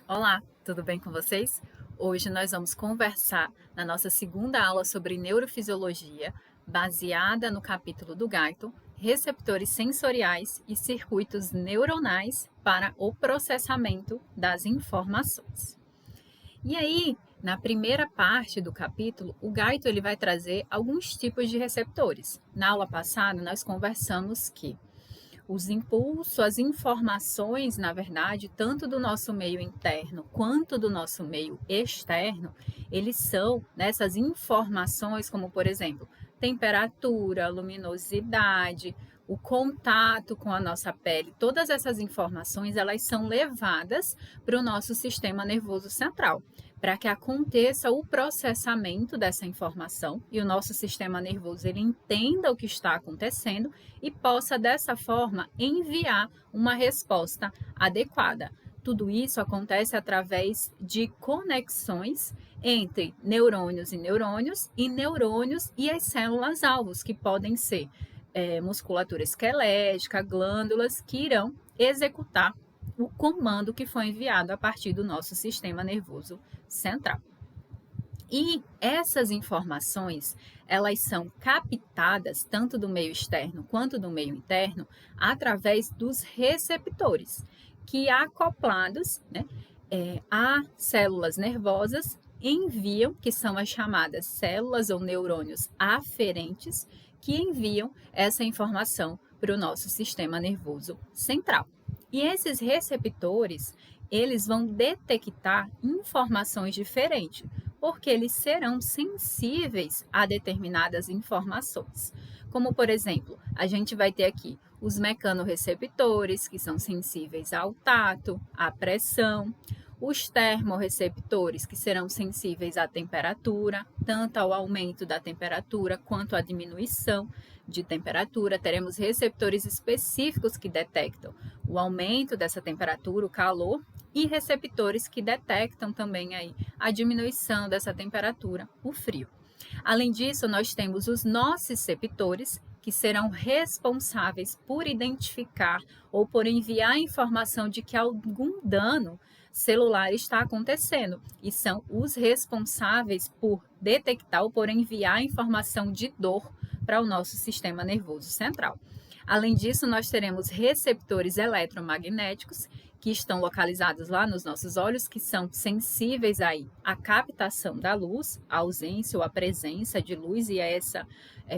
Olá, tudo bem com vocês? Hoje nós vamos conversar na nossa segunda aula sobre neurofisiologia, baseada no capítulo do Guyton, receptores sensoriais e circuitos neuronais para o processamento das informações. E aí, na primeira parte do capítulo, o Guyton ele vai trazer alguns tipos de receptores. Na aula passada, nós conversamos que os impulsos, as informações, na verdade, tanto do nosso meio interno quanto do nosso meio externo, eles são nessas informações, como por exemplo, temperatura, luminosidade, o contato com a nossa pele, todas essas informações elas são levadas para o nosso sistema nervoso central, para que aconteça o processamento dessa informação e o nosso sistema nervoso ele entenda o que está acontecendo e possa dessa forma enviar uma resposta adequada. Tudo isso acontece através de conexões entre neurônios e neurônios e as células alvos, que podem ser musculatura esquelética, glândulas, que irão executar o comando que foi enviado a partir do nosso sistema nervoso central. E essas informações, elas são captadas tanto do meio externo quanto do meio interno através dos receptores, que acoplados a células nervosas enviam, que são as chamadas células ou neurônios aferentes, que enviam essa informação para o nosso sistema nervoso central. E esses receptores, eles vão detectar informações diferentes, porque eles serão sensíveis a determinadas informações. Como, por exemplo, a gente vai ter aqui os mecanorreceptores, que são sensíveis ao tato, à pressão, os termorreceptores, que serão sensíveis à temperatura, tanto ao aumento da temperatura quanto à diminuição de temperatura. Teremos receptores específicos que detectam o aumento dessa temperatura, o calor, e receptores que detectam também aí a diminuição dessa temperatura, o frio. Além disso, nós temos os nociceptores, que serão responsáveis por identificar ou por enviar a informação de que algum dano celular está acontecendo e são os responsáveis por detectar ou por enviar a informação de dor para o nosso sistema nervoso central. Além disso, nós teremos receptores eletromagnéticos que estão localizados lá nos nossos olhos, que são sensíveis aí à captação da luz, à ausência ou à presença de luz e a essa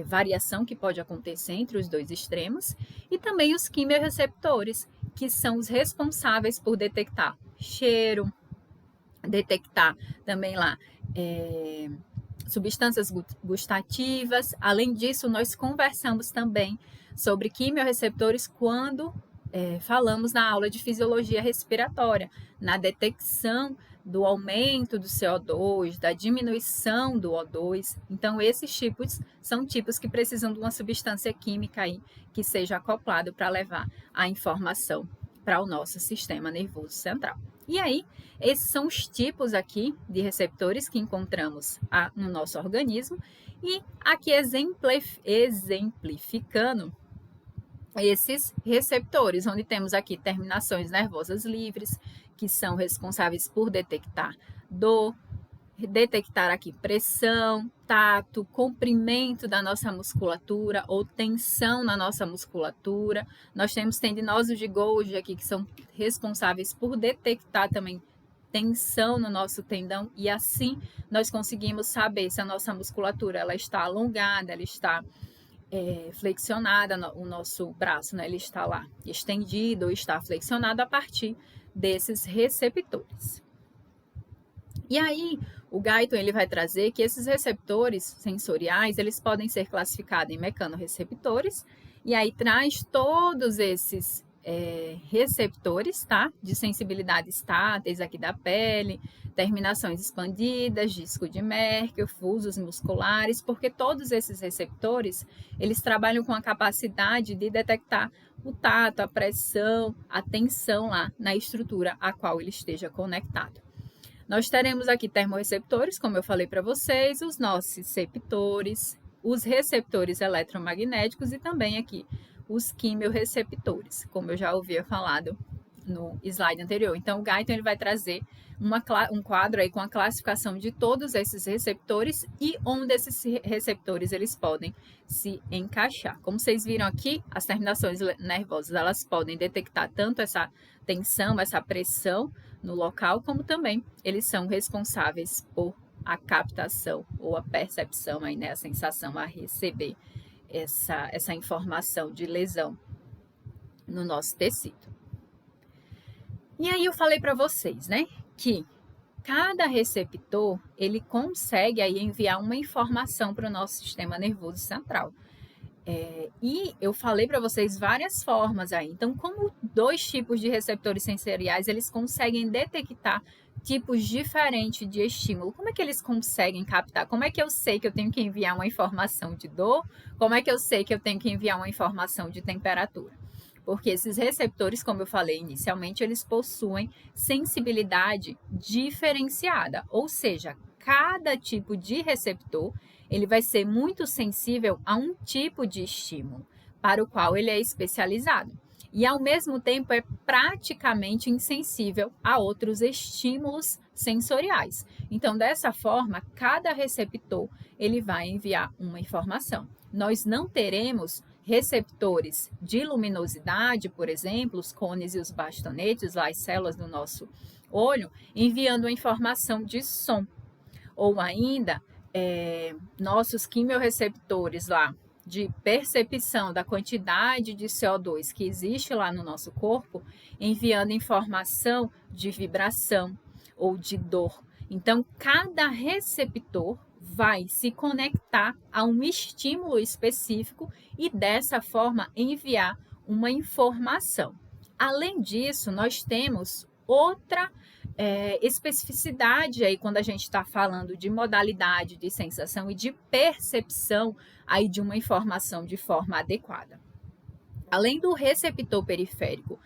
variação que pode acontecer entre os dois extremos, e também os quimiorreceptores, que são os responsáveis por detectar cheiro, detectar também lá substâncias gustativas. Além disso, nós conversamos também sobre quimiorreceptores quando falamos na aula de fisiologia respiratória, na detecção do aumento do CO2, da diminuição do O2. Então, esses tipos são tipos que precisam de uma substância química aí que seja acoplado para levar a informação para o nosso sistema nervoso central. E aí, esses são os tipos aqui de receptores que encontramos no nosso organismo, e aqui exemplificando esses receptores, onde temos aqui terminações nervosas livres, que são responsáveis por detectar dor, detectar aqui pressão, tato, comprimento da nossa musculatura ou tensão na nossa musculatura. Nós temos tendinosos de Golgi aqui, que são responsáveis por detectar também tensão no nosso tendão, e assim nós conseguimos saber se a nossa musculatura ela está alongada, ela está flexionada, o nosso braço, ele está lá estendido ou está flexionado a partir desses receptores. E aí, o Guyton ele vai trazer que esses receptores sensoriais, eles podem ser classificados em mecanorreceptores, e aí traz todos esses receptores, tá? De sensibilidades táteis aqui da pele, terminações expandidas, disco de Merkel, fusos musculares, porque todos esses receptores, eles trabalham com a capacidade de detectar o tato, a pressão, a tensão lá na estrutura a qual ele esteja conectado. Nós teremos aqui termorreceptores, como eu falei para vocês, os nociceptores, os receptores eletromagnéticos e também aqui os quimiorreceptores, como eu já havia falado no slide anterior. Então, o Guyton ele vai trazer um quadro aí com a classificação de todos esses receptores e onde esses receptores eles podem se encaixar. Como vocês viram aqui, as terminações nervosas elas podem detectar tanto essa tensão, essa pressão no local, como também eles são responsáveis por a captação ou a percepção, aí, né, a sensação a receber essa informação de lesão no nosso tecido. E aí eu falei para vocês, né, que cada receptor ele consegue aí enviar uma informação para o nosso sistema nervoso central. E eu falei para vocês várias formas aí. Então, como 2 tipos de receptores sensoriais eles conseguem detectar tipos diferentes de estímulo, como é que eles conseguem captar? Como é que eu sei que eu tenho que enviar uma informação de dor? Como é que eu sei que eu tenho que enviar uma informação de temperatura? Porque esses receptores, como eu falei inicialmente, eles possuem sensibilidade diferenciada, ou seja, cada tipo de receptor ele vai ser muito sensível a um tipo de estímulo para o qual ele é especializado. E, ao mesmo tempo, é praticamente insensível a outros estímulos sensoriais. Então, dessa forma, cada receptor ele vai enviar uma informação. Nós não teremos receptores de luminosidade, por exemplo, os cones e os bastonetes, lá as células do nosso olho, enviando a informação de som. Ou ainda, nossos quimiorreceptores lá, de percepção da quantidade de CO2 que existe lá no nosso corpo, enviando informação de vibração ou de dor. Então, cada receptor vai se conectar a um estímulo específico e, dessa forma, enviar uma informação. Além disso, nós temos outra especificidade aí quando a gente está falando de modalidade de sensação e de percepção aí de uma informação de forma adequada. Além do receptor periférico,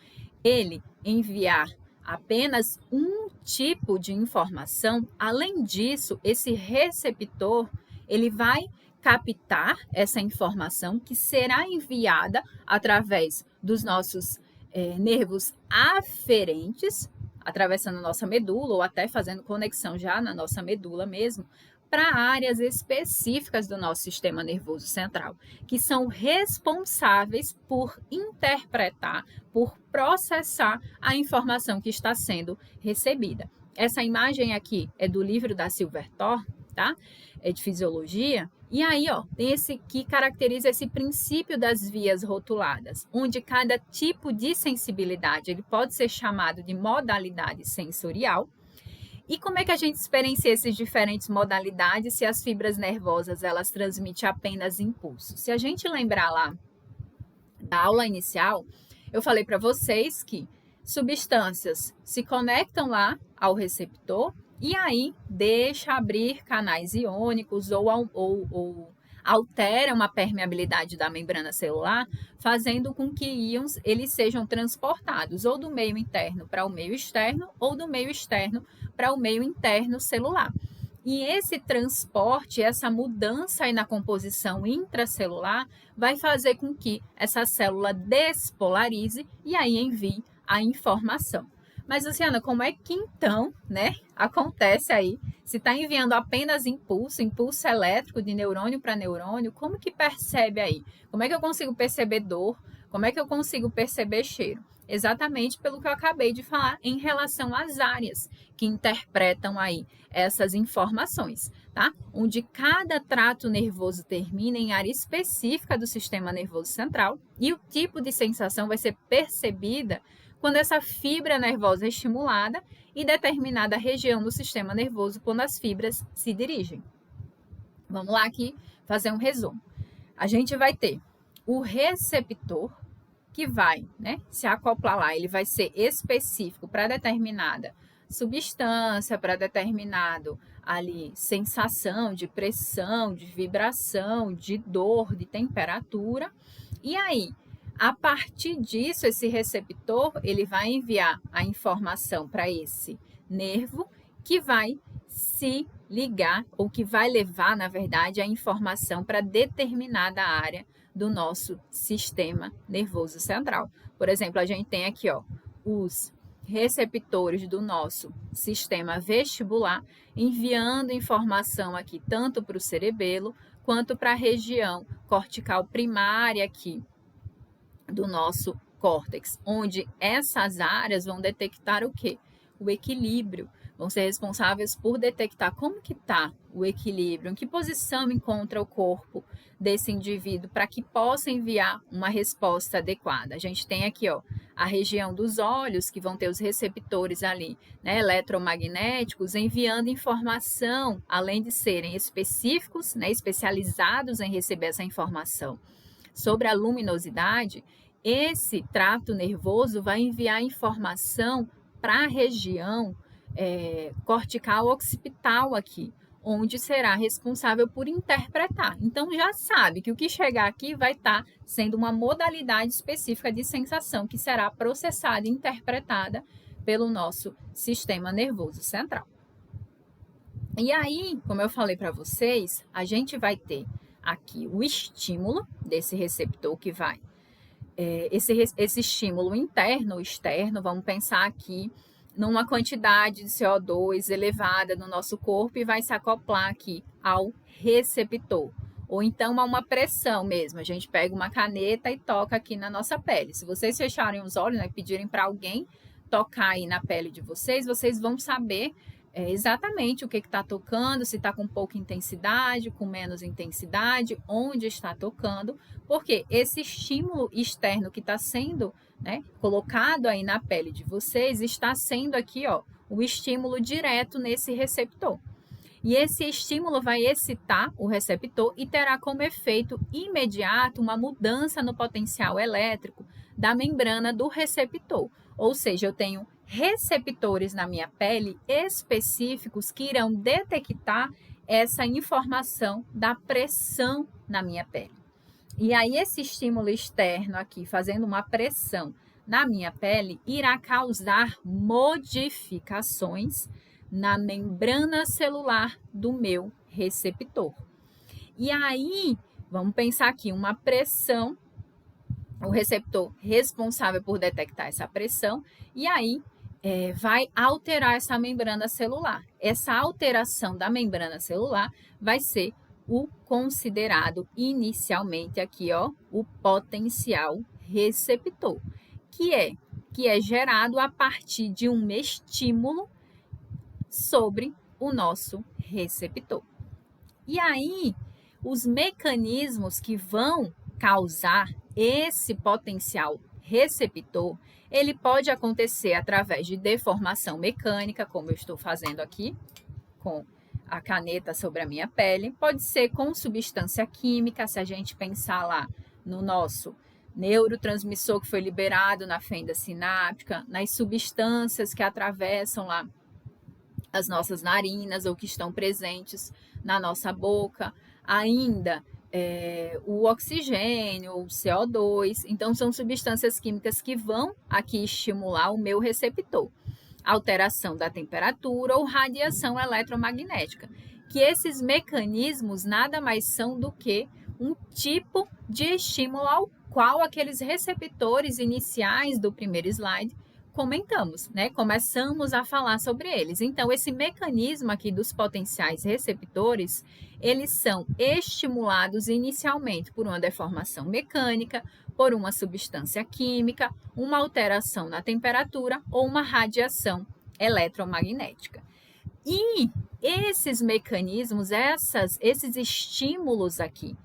ele enviar apenas um tipo de informação, além disso, esse receptor ele vai captar essa informação que será enviada através dos nossos nervos aferentes, atravessando nossa medula ou até fazendo conexão já na nossa medula mesmo, para áreas específicas do nosso sistema nervoso central, que são responsáveis por interpretar, por processar a informação que está sendo recebida. Essa imagem aqui é do livro da Silverthorne, tá? É de fisiologia. E aí, ó, tem esse que caracteriza esse princípio das vias rotuladas, onde cada tipo de sensibilidade ele pode ser chamado de modalidade sensorial. E como é que a gente experiencia essas diferentes modalidades se as fibras nervosas elas transmitem apenas impulsos? Se a gente lembrar lá da aula inicial, eu falei para vocês que substâncias se conectam lá ao receptor e aí deixa abrir canais iônicos ou alteram a permeabilidade da membrana celular, fazendo com que íons eles sejam transportados ou do meio interno para o meio externo ou do meio externo para o meio interno celular. E esse transporte, essa mudança aí na composição intracelular vai fazer com que essa célula despolarize e aí envie a informação. Mas, Luciana, como é que então, né, acontece aí? Se está enviando apenas impulso elétrico de neurônio para neurônio, como que percebe aí? Como é que eu consigo perceber dor? Como é que eu consigo perceber cheiro? Exatamente pelo que eu acabei de falar em relação às áreas que interpretam aí essas informações, tá? Onde cada trato nervoso termina em área específica do sistema nervoso central e o tipo de sensação vai ser percebida quando essa fibra nervosa é estimulada e determinada região do sistema nervoso quando as fibras se dirigem. Vamos lá aqui fazer um resumo. A gente vai ter o receptor que vai, né, se acoplar lá, ele vai ser específico para determinada substância, para determinado ali sensação de pressão, de vibração, de dor, de temperatura. E aí, a partir disso, esse receptor, ele vai enviar a informação para esse nervo que vai se ligar, ou que vai levar, na verdade, a informação para determinada área do nosso sistema nervoso central. Por exemplo, a gente tem aqui, ó, os receptores do nosso sistema vestibular, enviando informação aqui tanto para o cerebelo quanto para a região cortical primária aqui do nosso córtex, onde essas áreas vão detectar o quê? O equilíbrio, vão ser responsáveis por detectar como que está o equilíbrio, em que posição encontra o corpo desse indivíduo para que possa enviar uma resposta adequada. A gente tem aqui, ó, a região dos olhos, que vão ter os receptores ali, né, eletromagnéticos, enviando informação, além de serem específicos, né, especializados em receber essa informação sobre a luminosidade. Esse trato nervoso vai enviar informação para a região cortical occipital aqui, onde será responsável por interpretar. Então, já sabe que o que chegar aqui vai estar sendo uma modalidade específica de sensação que será processada e interpretada pelo nosso sistema nervoso central. E aí, como eu falei para vocês, a gente vai ter aqui o estímulo desse receptor que vai. Esse estímulo interno ou externo, vamos pensar aqui numa quantidade de CO2 elevada no nosso corpo e vai se acoplar aqui ao receptor. Ou então a uma pressão mesmo. A gente pega uma caneta e toca aqui na nossa pele. Se vocês fecharem os olhos, né, pedirem para alguém tocar aí na pele de vocês, vocês vão saber exatamente o que está tocando, se está com pouca intensidade, com menos intensidade, onde está tocando, porque esse estímulo externo que está sendo, né, colocado aí na pele de vocês está sendo aqui, ó, o estímulo direto nesse receptor. E esse estímulo vai excitar o receptor e terá como efeito imediato uma mudança no potencial elétrico da membrana do receptor. Ou seja, eu tenho receptores na minha pele específicos que irão detectar essa informação da pressão na minha pele. E aí esse estímulo externo aqui, fazendo uma pressão na minha pele, irá causar modificações na membrana celular do meu receptor. E aí, vamos pensar aqui, uma pressão, o receptor responsável por detectar essa pressão, e aí vai alterar essa membrana celular. Essa alteração da membrana celular vai ser o considerado inicialmente aqui, ó, o potencial receptor, que é gerado a partir de um estímulo sobre o nosso receptor. E aí, os mecanismos que vão causar esse potencial receptor, ele pode acontecer através de deformação mecânica, como eu estou fazendo aqui com a caneta sobre a minha pele, pode ser com substância química, se a gente pensar lá no nosso neurotransmissor que foi liberado na fenda sináptica, nas substâncias que atravessam lá as nossas narinas ou que estão presentes na nossa boca, ainda o oxigênio, o CO2. Então, são substâncias químicas que vão aqui estimular o meu receptor. Alteração da temperatura ou radiação eletromagnética. Que esses mecanismos nada mais são do que um tipo de estímulo ao qual aqueles receptores iniciais do primeiro slide comentamos, né? Começamos a falar sobre eles. Então, esse mecanismo aqui dos potenciais receptores, eles são estimulados inicialmente por uma deformação mecânica, por uma substância química, uma alteração na temperatura ou uma radiação eletromagnética. E esses mecanismos, esses estímulos aqui,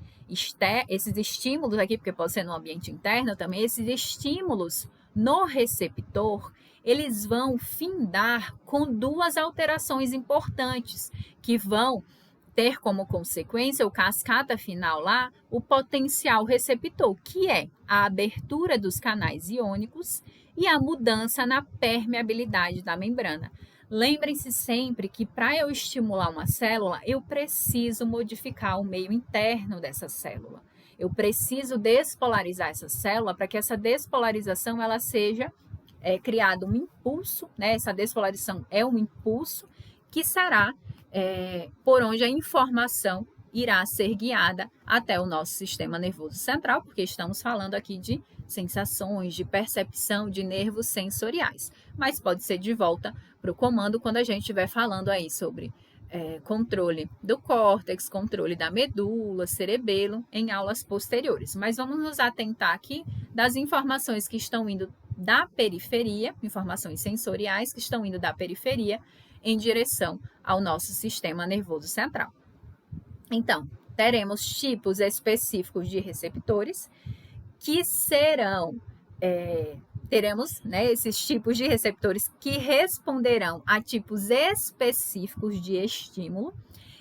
porque pode ser no ambiente interno também, esses estímulos no receptor, eles vão findar com duas alterações importantes, que vão ter como consequência, o cascata final lá, o potencial receptor, que é a abertura dos canais iônicos e a mudança na permeabilidade da membrana. Lembrem-se sempre que para eu estimular uma célula, eu preciso modificar o meio interno dessa célula. Eu preciso despolarizar essa célula para que essa despolarização ela seja criado um impulso, né? Essa despolarização é um impulso que será por onde a informação irá ser guiada até o nosso sistema nervoso central, porque estamos falando aqui de sensações, de percepção de nervos sensoriais. Mas pode ser de volta para o comando quando a gente estiver falando aí sobre controle do córtex, controle da medula, cerebelo, em aulas posteriores. Mas vamos nos atentar aqui das informações que estão indo da periferia, informações sensoriais que estão indo da periferia em direção ao nosso sistema nervoso central. Então, teremos tipos específicos de receptores que serão, teremos esses tipos de receptores que responderão a tipos específicos de estímulo.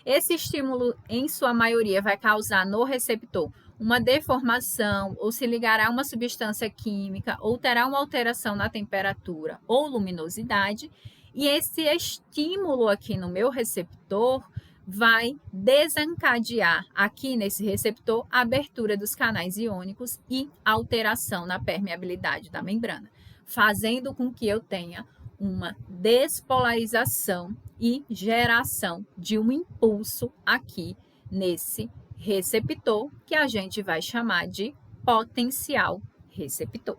Esse estímulo, em sua maioria, vai causar no receptor uma deformação, ou se ligará a uma substância química, ou terá uma alteração na temperatura ou luminosidade. E esse estímulo aqui no meu receptor vai desencadear aqui nesse receptor a abertura dos canais iônicos e alteração na permeabilidade da membrana, fazendo com que eu tenha uma despolarização e geração de um impulso aqui nesse receptor, que a gente vai chamar de potencial receptor.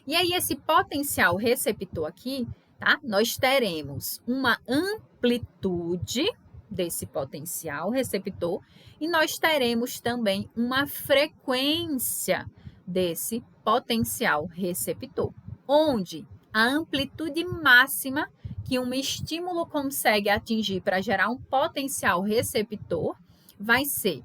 E aí, esse potencial receptor aqui, tá? Nós teremos uma amplitude desse potencial receptor e nós teremos também uma frequência desse potencial receptor, onde a amplitude máxima que um estímulo consegue atingir para gerar um potencial receptor vai ser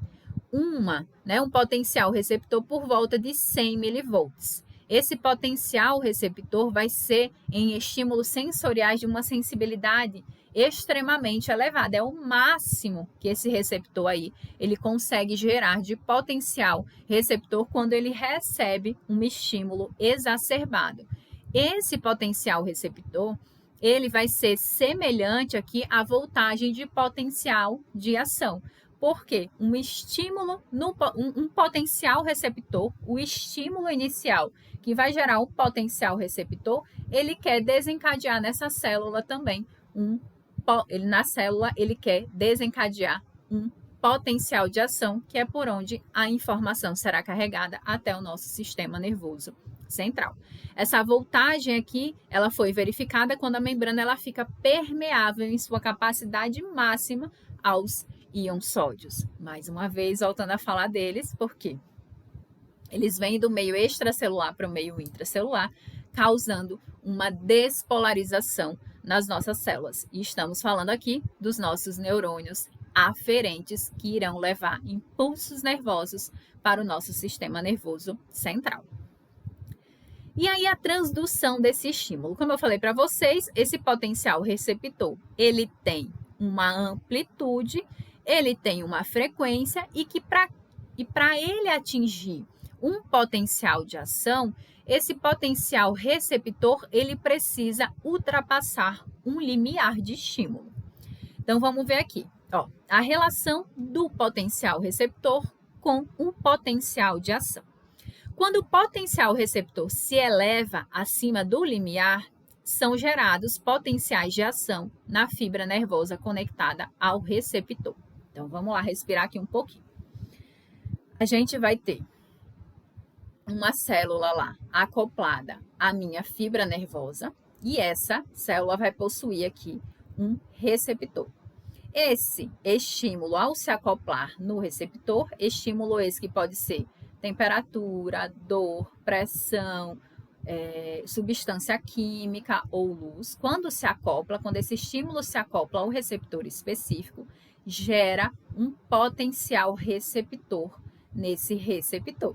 um potencial receptor por volta de 100 milivolts. Esse potencial receptor vai ser em estímulos sensoriais de uma sensibilidade extremamente elevada. É o máximo que esse receptor aí ele consegue gerar de potencial receptor quando ele recebe um estímulo exacerbado. Esse potencial receptor ele vai ser semelhante aqui à voltagem de potencial de ação. Porque um estímulo, um potencial receptor, o estímulo inicial que vai gerar um potencial receptor, ele quer desencadear nessa célula também na célula ele quer desencadear um potencial de ação, que é por onde a informação será carregada até o nosso sistema nervoso central. Essa voltagem aqui, ela foi verificada quando a membrana ela fica permeável em sua capacidade máxima aos íons sódios. Mais uma vez, voltando a falar deles, porque eles vêm do meio extracelular para o meio intracelular, causando uma despolarização nas nossas células. E estamos falando aqui dos nossos neurônios aferentes, que irão levar impulsos nervosos para o nosso sistema nervoso central. E aí a transdução desse estímulo. Como eu falei para vocês, esse potencial receptor, ele tem uma amplitude, ele tem uma frequência e para ele atingir um potencial de ação, esse potencial receptor ele precisa ultrapassar um limiar de estímulo. Então vamos ver aqui, a relação do potencial receptor com o potencial de ação. Quando o potencial receptor se eleva acima do limiar, são gerados potenciais de ação na fibra nervosa conectada ao receptor. Então, vamos lá respirar aqui um pouquinho. A gente vai ter uma célula lá acoplada à minha fibra nervosa e essa célula vai possuir aqui um receptor. Esse estímulo, ao se acoplar no receptor, estímulo esse que pode ser temperatura, dor, pressão, substância química ou luz, quando esse estímulo se acopla ao receptor específico, gera um potencial receptor nesse receptor.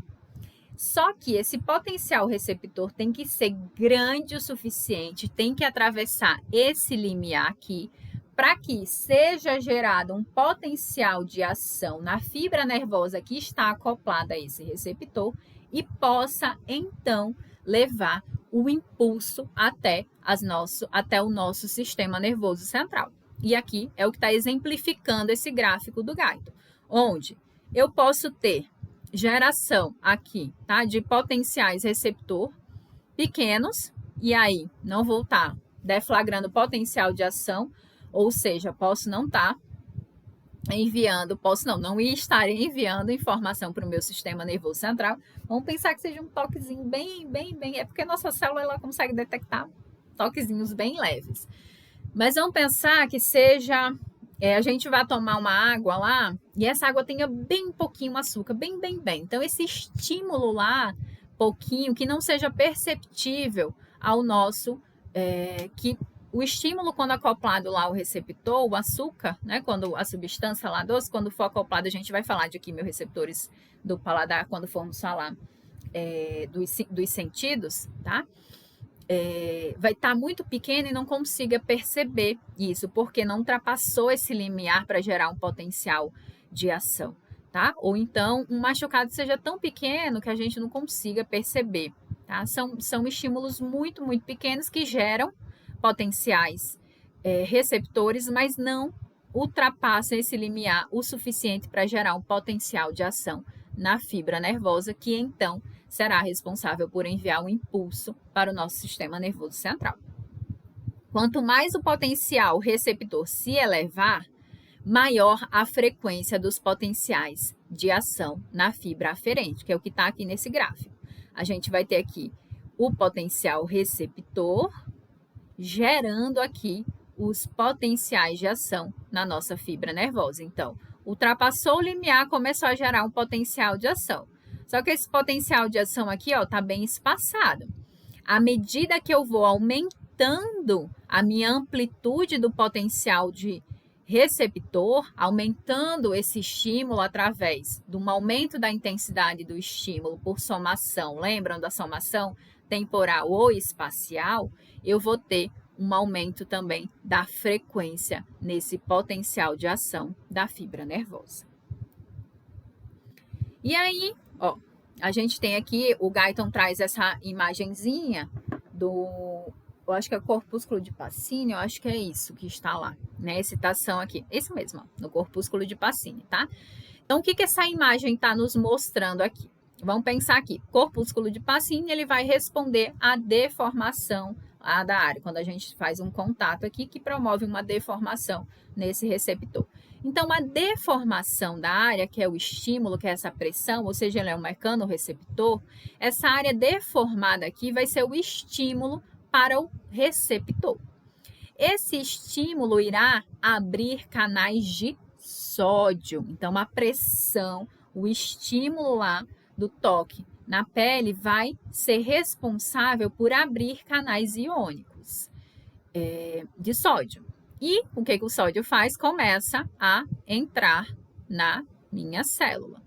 Só que esse potencial receptor tem que ser grande o suficiente, tem que atravessar esse limiar aqui, para que seja gerado um potencial de ação na fibra nervosa que está acoplada a esse receptor e possa, então, levar o impulso até o nosso sistema nervoso central. E aqui é o que está exemplificando esse gráfico do Guyton, onde eu posso ter geração aqui, tá, de potenciais receptor pequenos, e aí não vou estar deflagrando potencial de ação, ou seja, posso não estar enviando, posso não estarei enviando informação para o meu sistema nervoso central. Vamos pensar que seja um toquezinho bem, é porque nossa célula ela consegue detectar toquezinhos bem leves. Mas vamos pensar que seja, a gente vai tomar uma água lá e essa água tenha bem pouquinho açúcar, bem. Então esse estímulo lá, pouquinho, que não seja perceptível ao nosso, que o estímulo, quando acoplado lá ao receptor, o açúcar, né, quando a substância lá doce, quando for acoplado, a gente vai falar de quimiorreceptores do paladar, quando formos falar dos sentidos, tá? Vai estar muito pequeno e não consiga perceber isso, porque não ultrapassou esse limiar para gerar um potencial de ação, tá? Ou então, um machucado seja tão pequeno que a gente não consiga perceber, tá? São estímulos muito pequenos que geram potenciais receptores, mas não ultrapassam esse limiar o suficiente para gerar um potencial de ação na fibra nervosa, que então será responsável por enviar um impulso para o nosso sistema nervoso central. Quanto mais o potencial receptor se elevar, maior a frequência dos potenciais de ação na fibra aferente, que é o que está aqui nesse gráfico. A gente vai ter aqui o potencial receptor gerando aqui os potenciais de ação na nossa fibra nervosa. Então, ultrapassou o limiar, começou a gerar um potencial de ação. Só que esse potencial de ação aqui, ó, tá bem espaçado. À medida que eu vou aumentando a minha amplitude do potencial de receptor, aumentando esse estímulo através de um aumento da intensidade do estímulo por somação, lembram da somação temporal ou espacial, eu vou ter um aumento também da frequência nesse potencial de ação da fibra nervosa. E aí, ó, a gente tem aqui, o Guyton traz essa imagenzinha eu acho que é o corpúsculo de Pacini, eu acho que é isso que está lá, né? Excitação aqui, isso mesmo, ó, no corpúsculo de Pacini, tá? Então, o que essa imagem está nos mostrando aqui? Vamos pensar aqui, corpúsculo de Pacini, ele vai responder à deformação da área, quando a gente faz um contato aqui que promove uma deformação nesse receptor. Então, a deformação da área, que é o estímulo, que é essa pressão, ou seja, ele é um mecanorreceptor, essa área deformada aqui vai ser o estímulo para o receptor. Esse estímulo irá abrir canais de sódio. Então, a pressão, o estímulo lá do toque na pele vai ser responsável por abrir canais iônicos de sódio. E o que o sódio faz? Começa a entrar na minha célula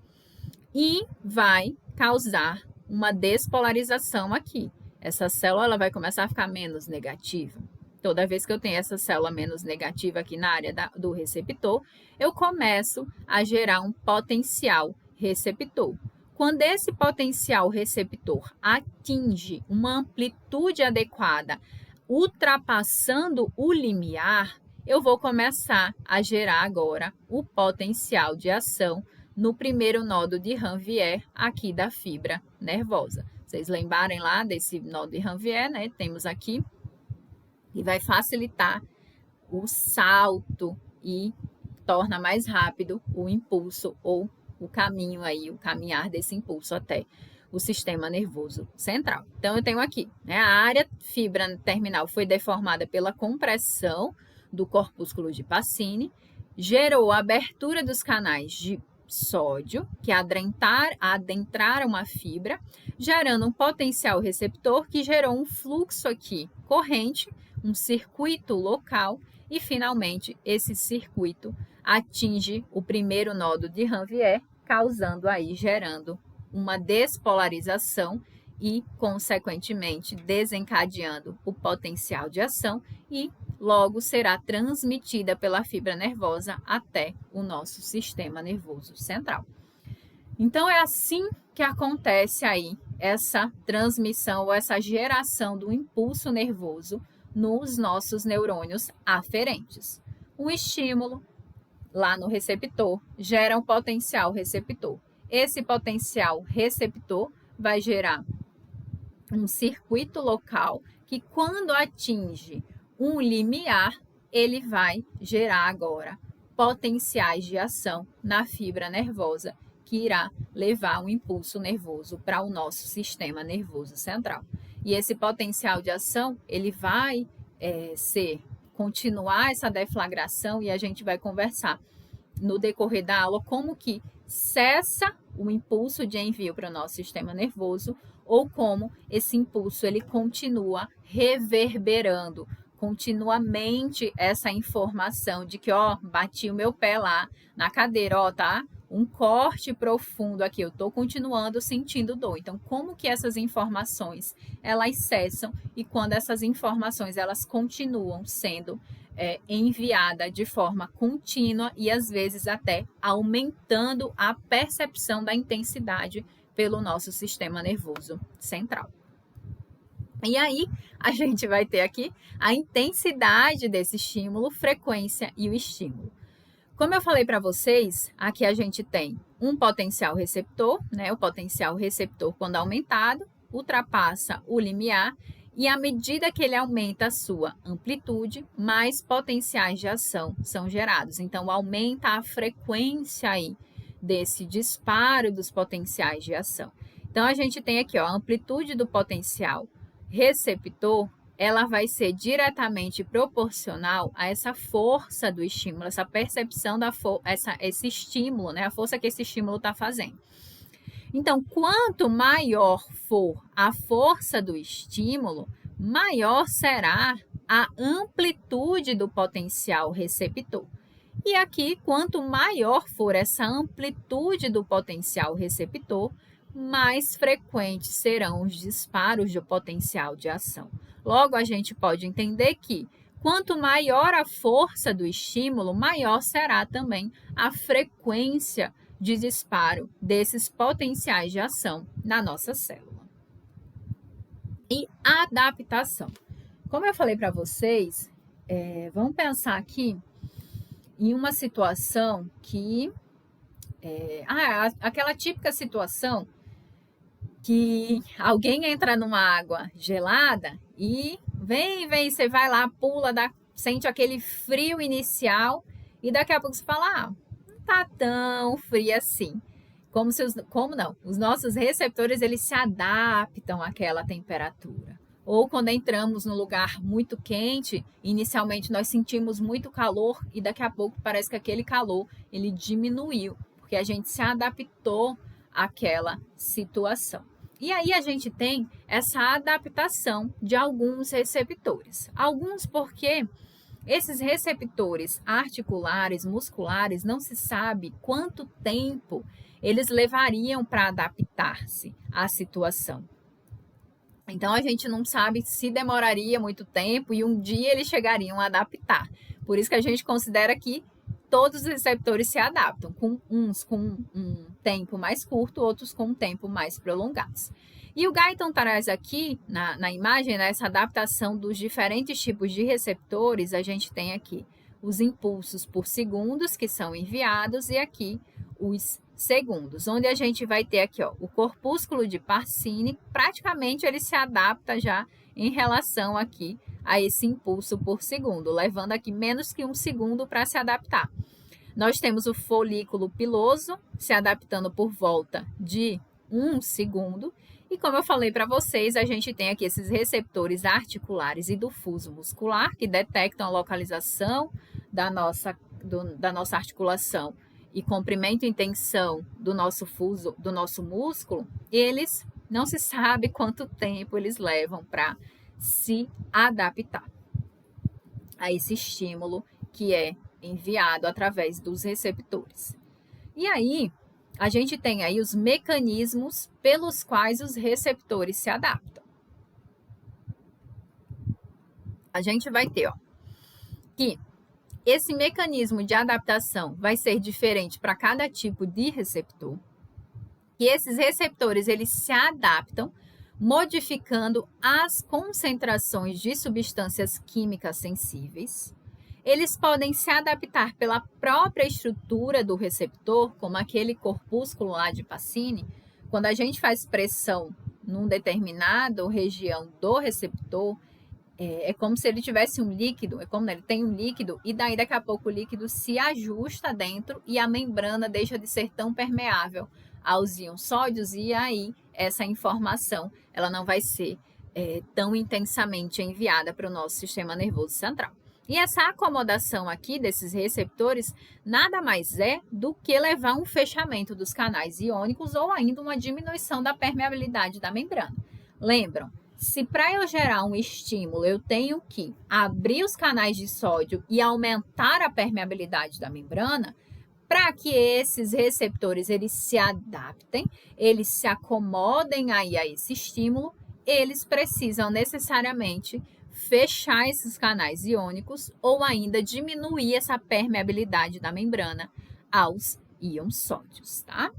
e vai causar uma despolarização aqui. Essa célula ela vai começar a ficar menos negativa. Toda vez que eu tenho essa célula menos negativa aqui na área do receptor, eu começo a gerar um potencial receptor. Quando esse potencial receptor atinge uma amplitude adequada, ultrapassando o limiar, eu vou começar a gerar agora o potencial de ação no primeiro nodo de Ranvier aqui da fibra nervosa. Vocês lembrarem lá desse nó de Ranvier, né? Temos aqui, e vai facilitar o salto e torna mais rápido o impulso ou o caminho aí, o caminhar desse impulso até o sistema nervoso central. Então, eu tenho aqui, né? A área fibra terminal foi deformada pela compressão do corpúsculo de Pacini, gerou a abertura dos canais de sódio, que adentraram a fibra, gerando um potencial receptor que gerou um fluxo aqui corrente, um circuito local e, finalmente, esse circuito atinge o primeiro nodo de Ranvier, gerando uma despolarização e, consequentemente, desencadeando o potencial de ação e logo será transmitida pela fibra nervosa até o nosso sistema nervoso central. Então, é assim que acontece aí essa transmissão ou essa geração do impulso nervoso nos nossos neurônios aferentes. Um estímulo lá no receptor gera um potencial receptor. Esse potencial receptor vai gerar um circuito local que, quando atinge um limiar, ele vai gerar agora potenciais de ação na fibra nervosa, que irá levar um impulso nervoso para o nosso sistema nervoso central. E esse potencial de ação, ele vai continuar essa deflagração, e a gente vai conversar no decorrer da aula como que cessa o impulso de envio para o nosso sistema nervoso, ou como esse impulso ele continua reverberando continuamente essa informação de que, bati o meu pé lá na cadeira, tá? Um corte profundo aqui, eu estou continuando sentindo dor. Então, como que essas informações, elas cessam, e quando essas informações, elas continuam sendo enviadas de forma contínua e, às vezes, até aumentando a percepção da intensidade pelo nosso sistema nervoso central. E aí, a gente vai ter aqui a intensidade desse estímulo, frequência e o estímulo. Como eu falei para vocês, aqui a gente tem um potencial receptor, né? O potencial receptor, quando aumentado, ultrapassa o limiar, e à medida que ele aumenta a sua amplitude, mais potenciais de ação são gerados. Então, aumenta a frequência aí desse disparo dos potenciais de ação. Então, a gente tem aqui, a amplitude do potencial receptor, ela vai ser diretamente proporcional a essa força do estímulo, essa percepção esse estímulo, né? A força que esse estímulo está fazendo. Então, quanto maior for a força do estímulo, maior será a amplitude do potencial receptor. E aqui, quanto maior for essa amplitude do potencial receptor, mais frequentes serão os disparos do potencial de ação. Logo, a gente pode entender que, quanto maior a força do estímulo, maior será também a frequência de disparo desses potenciais de ação na nossa célula. E adaptação. Como eu falei para vocês, vamos pensar aqui em uma situação que... aquela típica situação que alguém entra numa água gelada e vem, você vai lá, pula, sente aquele frio inicial, e daqui a pouco você fala, não tá tão frio assim. Como não? Os nossos receptores, eles se adaptam àquela temperatura. Ou quando entramos num lugar muito quente, inicialmente nós sentimos muito calor, e daqui a pouco parece que aquele calor, ele diminuiu, porque a gente se adaptou àquela situação. E aí a gente tem essa adaptação de alguns receptores. Alguns porque esses receptores articulares, musculares, não se sabe quanto tempo eles levariam para adaptar-se à situação. Então, a gente não sabe se demoraria muito tempo e um dia eles chegariam a adaptar. Por isso que a gente considera que todos os receptores se adaptam, uns com um tempo mais curto, outros com um tempo mais prolongado. E o Guyton traz aqui, na imagem, essa adaptação dos diferentes tipos de receptores. A gente tem aqui os impulsos por segundos que são enviados, e aqui os segundos, onde a gente vai ter aqui o corpúsculo de Pacini, praticamente ele se adapta já em relação aqui a esse impulso por segundo, levando aqui menos que 1 segundo para se adaptar. Nós temos o folículo piloso se adaptando por volta de 1 segundo. E como eu falei para vocês, a gente tem aqui esses receptores articulares e do fuso muscular, que detectam a localização da nossa articulação e comprimento e tensão do nosso fuso, do nosso músculo. Eles não se sabe quanto tempo eles levam para se adaptar a esse estímulo que é enviado através dos receptores. E aí, a gente tem aí os mecanismos pelos quais os receptores se adaptam. A gente vai ter, que esse mecanismo de adaptação vai ser diferente para cada tipo de receptor. E esses receptores, eles se adaptam modificando as concentrações de substâncias químicas sensíveis. Eles podem se adaptar pela própria estrutura do receptor, como aquele corpúsculo lá de Pacini. Quando a gente faz pressão num determinado região do receptor, É como se ele tivesse um líquido, é como ele tem um líquido, e daí daqui a pouco o líquido se ajusta dentro e a membrana deixa de ser tão permeável aos íons sódios, e aí essa informação ela não vai ser tão intensamente enviada para o nosso sistema nervoso central. E essa acomodação aqui desses receptores nada mais é do que levar um fechamento dos canais iônicos ou ainda uma diminuição da permeabilidade da membrana. Lembram? Se para eu gerar um estímulo eu tenho que abrir os canais de sódio e aumentar a permeabilidade da membrana, para que esses receptores eles se adaptem, eles se acomodem aí a esse estímulo, eles precisam necessariamente fechar esses canais iônicos ou ainda diminuir essa permeabilidade da membrana aos íons sódios, tá?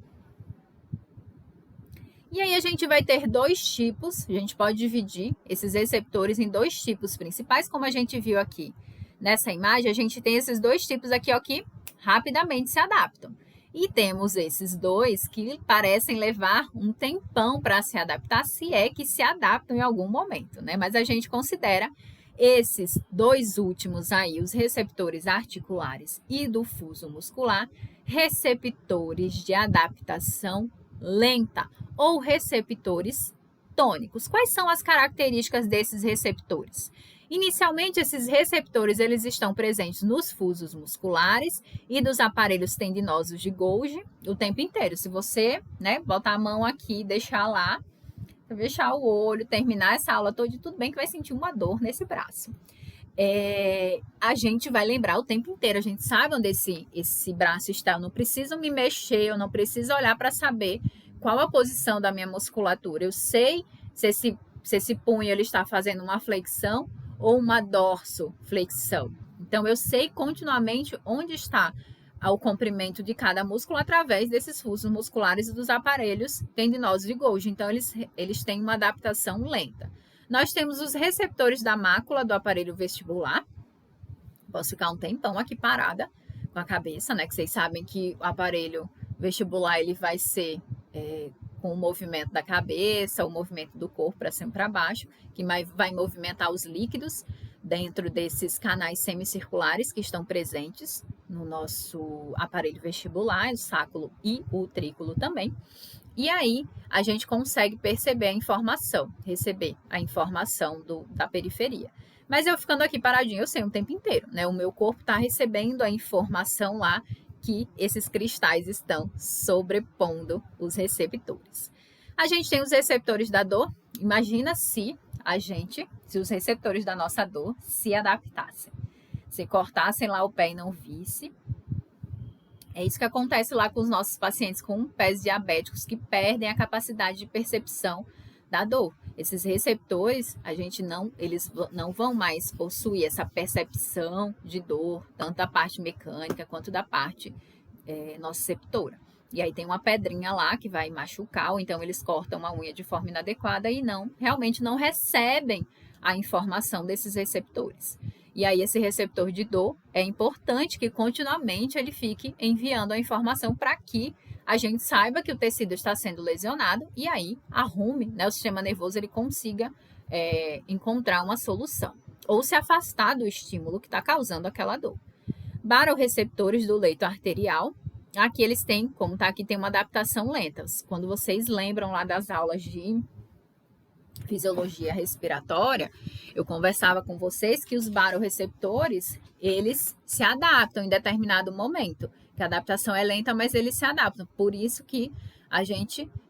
E aí a gente vai ter dois tipos, a gente pode dividir esses receptores em dois tipos principais, como a gente viu aqui nessa imagem, a gente tem esses dois tipos aqui, ó, que rapidamente se adaptam. E temos esses dois que parecem levar um tempão para se adaptar, se é que se adaptam em algum momento, né? Mas a gente considera esses dois últimos aí, os receptores articulares e do fuso muscular, receptores de adaptação lenta ou receptores tônicos. Quais são as características desses receptores? Inicialmente, esses receptores eles estão presentes nos fusos musculares e dos aparelhos tendinosos de Golgi o tempo inteiro. Se você, botar a mão aqui, deixar lá, fechar o olho, terminar essa aula toda, tudo bem que vai sentir uma dor nesse braço. A gente vai lembrar o tempo inteiro, a gente sabe onde esse braço está, eu não preciso me mexer, eu não preciso olhar para saber qual a posição da minha musculatura. Eu sei se esse punho ele está fazendo uma flexão ou uma dorsoflexão. Então, eu sei continuamente onde está o comprimento de cada músculo através desses fusos musculares e dos aparelhos tendinosos de Golgi. Então, eles têm uma adaptação lenta. Nós temos os receptores da mácula do aparelho vestibular. Posso ficar um tempão aqui parada com a cabeça, né? Que vocês sabem que o aparelho vestibular ele vai ser com o movimento da cabeça, o movimento do corpo para cima e para baixo, que vai movimentar os líquidos dentro desses canais semicirculares que estão presentes no nosso aparelho vestibular, o sáculo e o utrículo também. E aí a gente consegue perceber a informação, receber a informação da periferia. Mas eu ficando aqui paradinho, eu sei o tempo inteiro, né? O meu corpo está recebendo a informação lá que esses cristais estão sobrepondo os receptores. A gente tem os receptores da dor. Imagina se os receptores da nossa dor se adaptassem. Se cortassem lá o pé e não visse. É isso que acontece lá com os nossos pacientes com pés diabéticos que perdem a capacidade de percepção da dor. Esses receptores, eles não vão mais possuir essa percepção de dor, tanto da parte mecânica quanto da parte nociceptora. E aí tem uma pedrinha lá que vai machucar, ou então eles cortam a unha de forma inadequada e realmente não recebem a informação desses receptores. E aí esse receptor de dor é importante que continuamente ele fique enviando a informação para que a gente saiba que o tecido está sendo lesionado e aí arrume, o sistema nervoso ele consiga encontrar uma solução ou se afastar do estímulo que está causando aquela dor. Baroreceptores do leito arterial, aqui eles têm, como está aqui, tem uma adaptação lenta. Quando vocês lembram lá das aulas de fisiologia respiratória, eu conversava com vocês que os baroreceptores, eles se adaptam em determinado momento, que a adaptação é lenta, mas eles se adaptam. Por isso que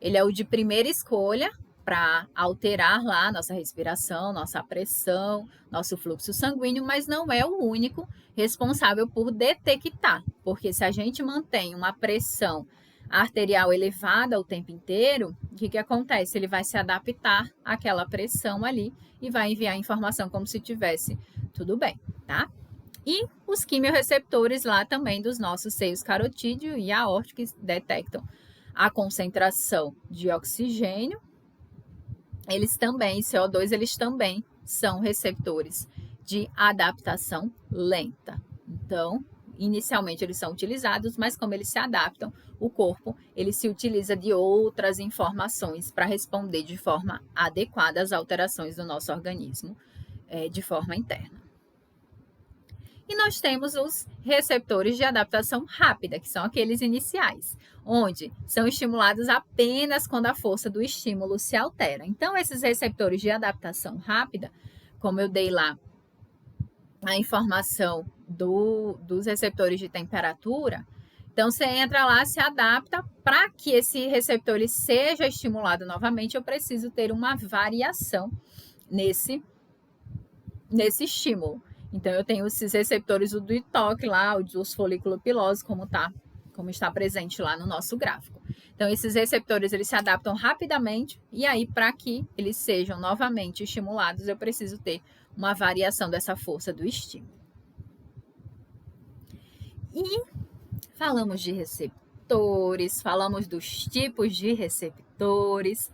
ele é o de primeira escolha para alterar lá nossa respiração, nossa pressão, nosso fluxo sanguíneo, mas não é o único responsável por detectar, porque se a gente mantém uma pressão arterial elevada o tempo inteiro, o que acontece? Ele vai se adaptar àquela pressão ali e vai enviar informação como se tivesse tudo bem, tá? E os quimiorreceptores lá também dos nossos seios carotídeo e aórtico que detectam a concentração de oxigênio. Eles também, CO2, eles também são receptores de adaptação lenta. Então, inicialmente eles são utilizados, mas como eles se adaptam, o corpo ele se utiliza de outras informações para responder de forma adequada às alterações do nosso organismo de forma interna. E nós temos os receptores de adaptação rápida, que são aqueles iniciais, onde são estimulados apenas quando a força do estímulo se altera. Então, esses receptores de adaptação rápida, como eu dei lá a informação dos receptores de temperatura, então você entra lá, se adapta, para que esse receptor ele seja estimulado novamente, eu preciso ter uma variação nesse estímulo. Então, eu tenho esses receptores do ITOC lá, os folículos pilosos, como está presente lá no nosso gráfico. Então, esses receptores, eles se adaptam rapidamente, e aí, para que eles sejam novamente estimulados, eu preciso ter uma variação dessa força do estímulo. E falamos de receptores, falamos dos tipos de receptores,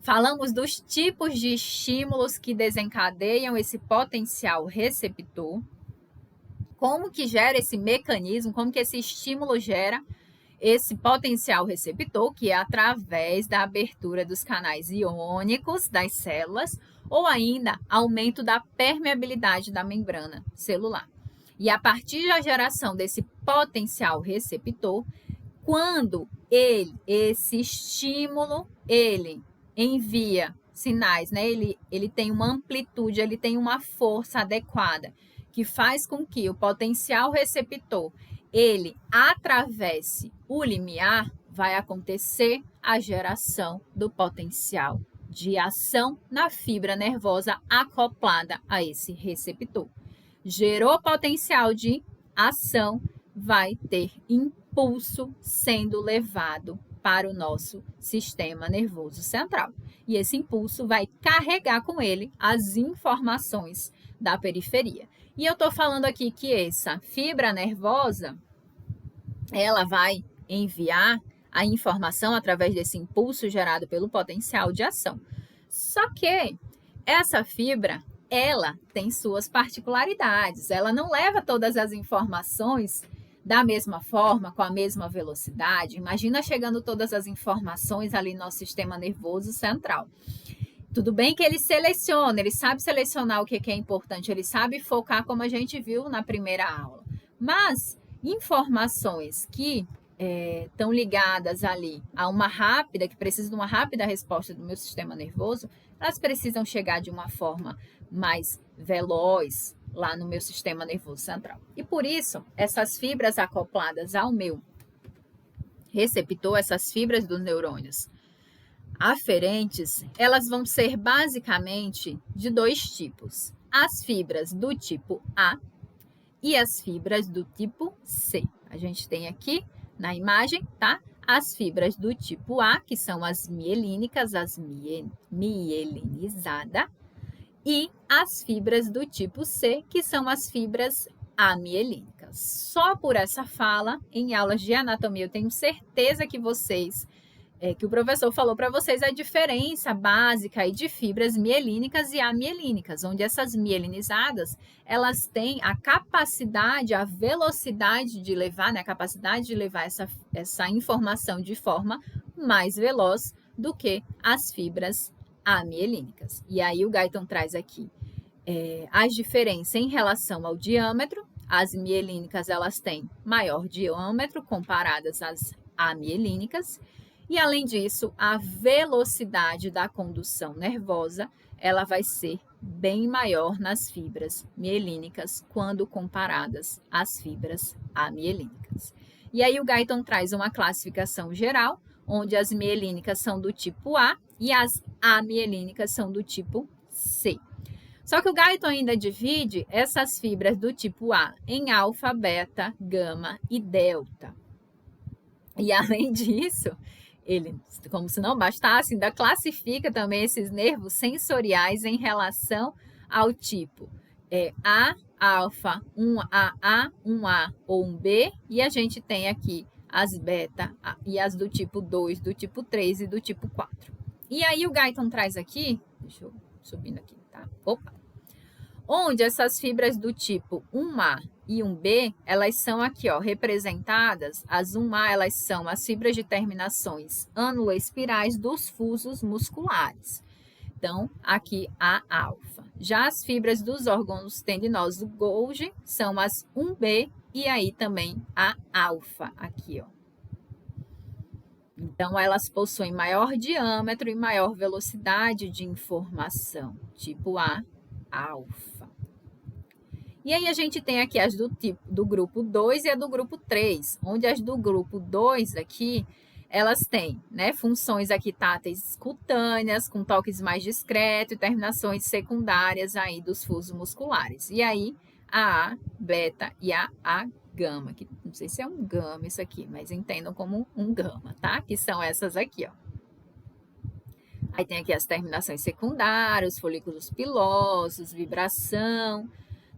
falamos dos tipos de estímulos que desencadeiam esse potencial receptor, como que gera esse mecanismo, como que esse estímulo gera esse potencial receptor, que é através da abertura dos canais iônicos das células, ou ainda aumento da permeabilidade da membrana celular. E a partir da geração desse potencial receptor, quando esse estímulo, ele envia sinais, né? Ele tem uma amplitude, ele tem uma força adequada, que faz com que o potencial receptor, ele atravesse o limiar, vai acontecer a geração do potencial de ação na fibra nervosa acoplada a esse receptor. Gerou potencial de ação, vai ter impulso sendo levado para o nosso sistema nervoso central. E esse impulso vai carregar com ele as informações da periferia. E eu estou falando aqui que essa fibra nervosa, ela vai enviar a informação através desse impulso gerado pelo potencial de ação. Só que essa fibra, ela tem suas particularidades, ela não leva todas as informações da mesma forma, com a mesma velocidade. Imagina chegando todas as informações ali no nosso sistema nervoso central. Tudo bem que ele seleciona, ele sabe selecionar o que é importante, ele sabe focar, como a gente viu na primeira aula. Mas informações que estão ligadas ali a uma rápida, que precisam de uma rápida resposta do meu sistema nervoso, elas precisam chegar de uma forma mais veloz lá no meu sistema nervoso central. E por isso, essas fibras acopladas ao meu receptor, essas fibras dos neurônios aferentes, elas vão ser basicamente de dois tipos. As fibras do tipo A e as fibras do tipo C. A gente tem aqui na imagem, tá? As fibras do tipo A, que são as mielínicas, as mielinizadas, e as fibras do tipo C, que são as fibras amielínicas. Só por essa fala, em aulas de anatomia, eu tenho certeza que vocês, que o professor falou para vocês a diferença básica aí de fibras mielínicas e amielínicas, onde essas mielinizadas, elas têm a capacidade, a velocidade de levar, né, a capacidade de levar essa informação de forma mais veloz do que as fibras amielínicas. E aí o Guyton traz aqui as diferenças em relação ao diâmetro. As mielínicas, elas têm maior diâmetro comparadas às amielínicas. E, além disso, a velocidade da condução nervosa, ela vai ser bem maior nas fibras mielínicas quando comparadas às fibras amielínicas. E aí o Guyton traz uma classificação geral, onde as mielínicas são do tipo A e as amielínicas são do tipo C. Só que o Guyton ainda divide essas fibras do tipo A em alfa, beta, gama e delta. E, além disso, ele, como se não bastasse, ainda classifica também esses nervos sensoriais em relação ao tipo A, alfa, 1A, 1A ou 1B, e a gente tem aqui as beta e as do tipo 2, do tipo 3 e do tipo 4. E aí o Guyton traz aqui, deixa eu subindo aqui, tá? Opa! Onde essas fibras do tipo 1A e 1B, elas são aqui, ó, representadas. As 1A, elas são as fibras de terminações anuloespirais dos fusos musculares. Então, aqui a alfa. Já as fibras dos órgãos tendinosos do Golgi são as 1B e aí também a alfa aqui, ó. Então, elas possuem maior diâmetro e maior velocidade de informação, tipo a alfa. E aí a gente tem aqui as do grupo 2 e a do grupo 3, onde as do grupo 2 aqui, elas têm, né, funções aqui táteis cutâneas, com toques mais discretos e terminações secundárias aí dos fusos musculares. E aí a A, beta e a gama, que não sei se é um gama isso aqui, mas entendam como um gama, tá? Que são essas aqui, ó. Aí tem aqui as terminações secundárias, folículos pilosos, vibração,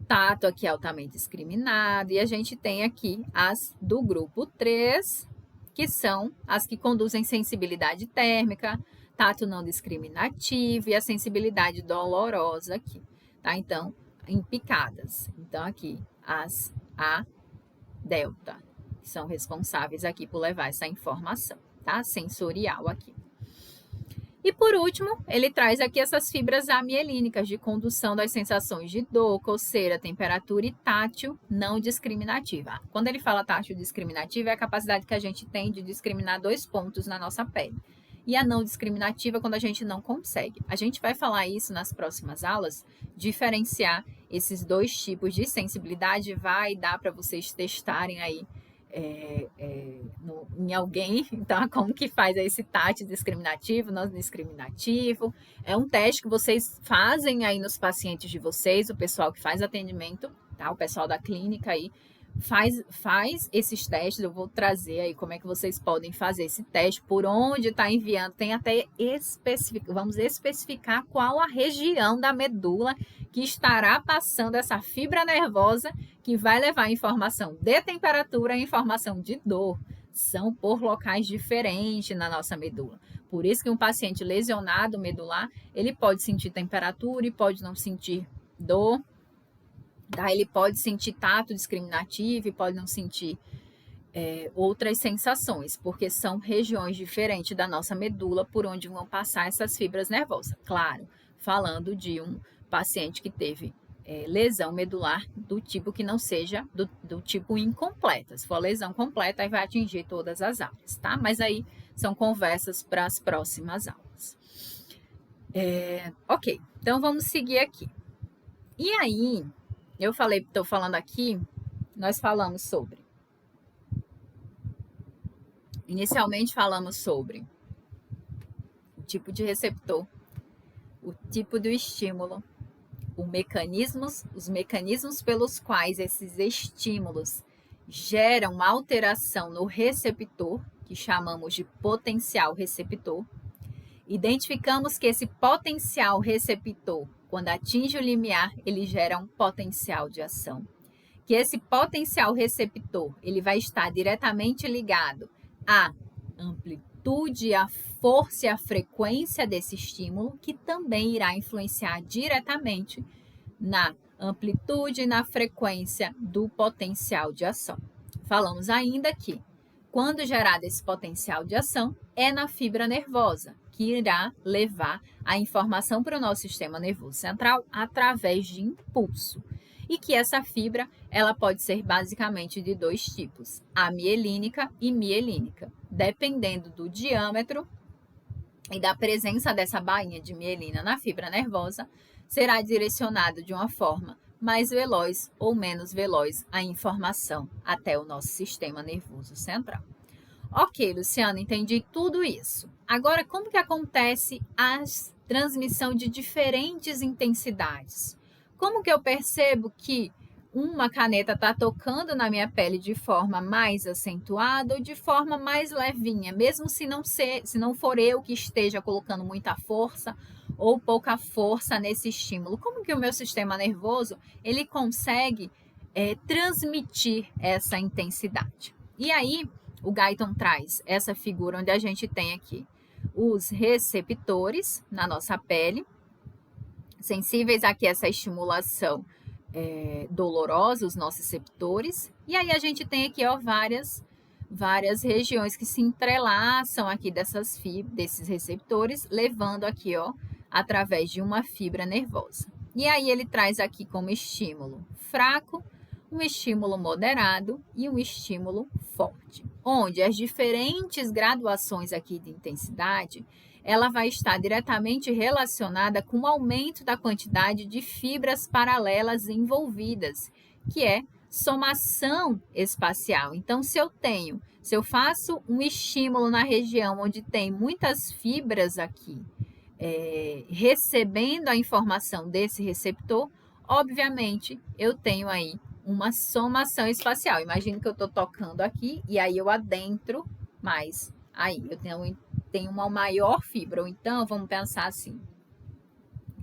tato aqui altamente discriminado, e a gente tem aqui as do grupo 3, que são as que conduzem sensibilidade térmica, tato não discriminativo e a sensibilidade dolorosa aqui, tá? Então, em picadas. Então, aqui, as A delta, que são responsáveis aqui por levar essa informação, tá? Sensorial aqui. E por último, ele traz aqui essas fibras amielínicas de condução das sensações de dor, coceira, temperatura e tátil não discriminativa. Quando ele fala tátil discriminativa, é a capacidade que a gente tem de discriminar 2 pontos na nossa pele. E a não discriminativa, quando a gente não consegue. A gente vai falar isso nas próximas aulas, diferenciar esses 2 tipos de sensibilidade, vai dar para vocês testarem aí em alguém, então como que faz esse tátil discriminativo, não discriminativo, é um teste que vocês fazem aí nos pacientes de vocês, o pessoal que faz atendimento, tá? O pessoal da clínica aí faz esses testes, eu vou trazer aí como é que vocês podem fazer esse teste, por onde está enviando, tem até vamos especificar qual a região da medula que estará passando essa fibra nervosa que vai levar a informação de temperatura e informação de dor. São por locais diferentes na nossa medula. Por isso que um paciente lesionado medular, ele pode sentir temperatura e pode não sentir dor. Tá? Ele pode sentir tato discriminativo e pode não sentir outras sensações, porque são regiões diferentes da nossa medula por onde vão passar essas fibras nervosas. Claro, falando de um paciente que teve lesão medular do tipo que não seja do tipo incompleta. Se for lesão completa, aí vai atingir todas as áreas, tá? Mas aí são conversas para as próximas aulas. Ok, então vamos seguir aqui. E aí, estou falando aqui, nós falamos sobre. Inicialmente falamos sobre o tipo de receptor, o tipo do estímulo, os mecanismos pelos quais esses estímulos geram uma alteração no receptor, que chamamos de potencial receptor. Identificamos que esse potencial receptor, quando atinge o limiar, ele gera um potencial de ação. Que esse potencial receptor, ele vai estar diretamente ligado à amplitude, à força e à frequência desse estímulo, que também irá influenciar diretamente na amplitude e na frequência do potencial de ação. Falamos ainda que, quando gerado esse potencial de ação, é na fibra nervosa, que irá levar a informação para o nosso sistema nervoso central através de impulso. E que essa fibra, ela pode ser basicamente de 2 tipos, amielínica e mielínica, dependendo do diâmetro e da presença dessa bainha de mielina na fibra nervosa, será direcionado de uma forma mais veloz ou menos veloz a informação até o nosso sistema nervoso central. Ok, Luciana, entendi tudo isso. Agora, como que acontece a transmissão de diferentes intensidades? Como que eu percebo que uma caneta está tocando na minha pele de forma mais acentuada ou de forma mais levinha, mesmo se não for eu que esteja colocando muita força ou pouca força nesse estímulo? Como que o meu sistema nervoso ele consegue transmitir essa intensidade? E aí, o Guyton traz essa figura onde a gente tem aqui os receptores na nossa pele, sensíveis aqui a essa estimulação dolorosa, os nossos receptores. E aí a gente tem aqui várias regiões que se entrelaçam aqui desses receptores, levando aqui através de uma fibra nervosa. E aí ele traz aqui como estímulo fraco, um estímulo moderado e um estímulo forte, onde as diferentes graduações aqui de intensidade, ela vai estar diretamente relacionada com o aumento da quantidade de fibras paralelas envolvidas, que é somação espacial. Então, se eu faço um estímulo na região onde tem muitas fibras aqui, recebendo a informação desse receptor, obviamente, eu tenho aí uma somação espacial. Imagina que eu estou tocando aqui e aí eu adentro mais. Aí eu tenho uma maior fibra. Ou então, vamos pensar assim,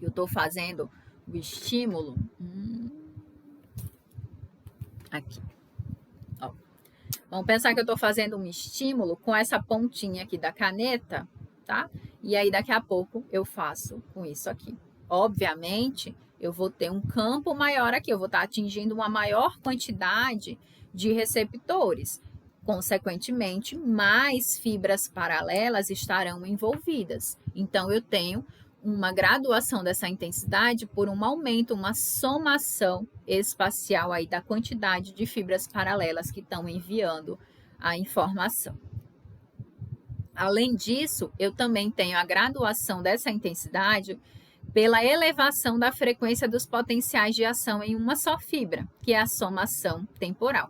eu estou fazendo o estímulo aqui. Ó. Vamos pensar que eu estou fazendo um estímulo com essa pontinha aqui da caneta, tá? E aí, daqui a pouco, eu faço com isso aqui. Obviamente, eu vou ter um campo maior aqui, eu vou estar atingindo uma maior quantidade de receptores. Consequentemente, mais fibras paralelas estarão envolvidas. Então, eu tenho uma graduação dessa intensidade por um aumento, uma somação espacial aí da quantidade de fibras paralelas que estão enviando a informação. Além disso, eu também tenho a graduação dessa intensidade pela elevação da frequência dos potenciais de ação em uma só fibra, que é a somação temporal.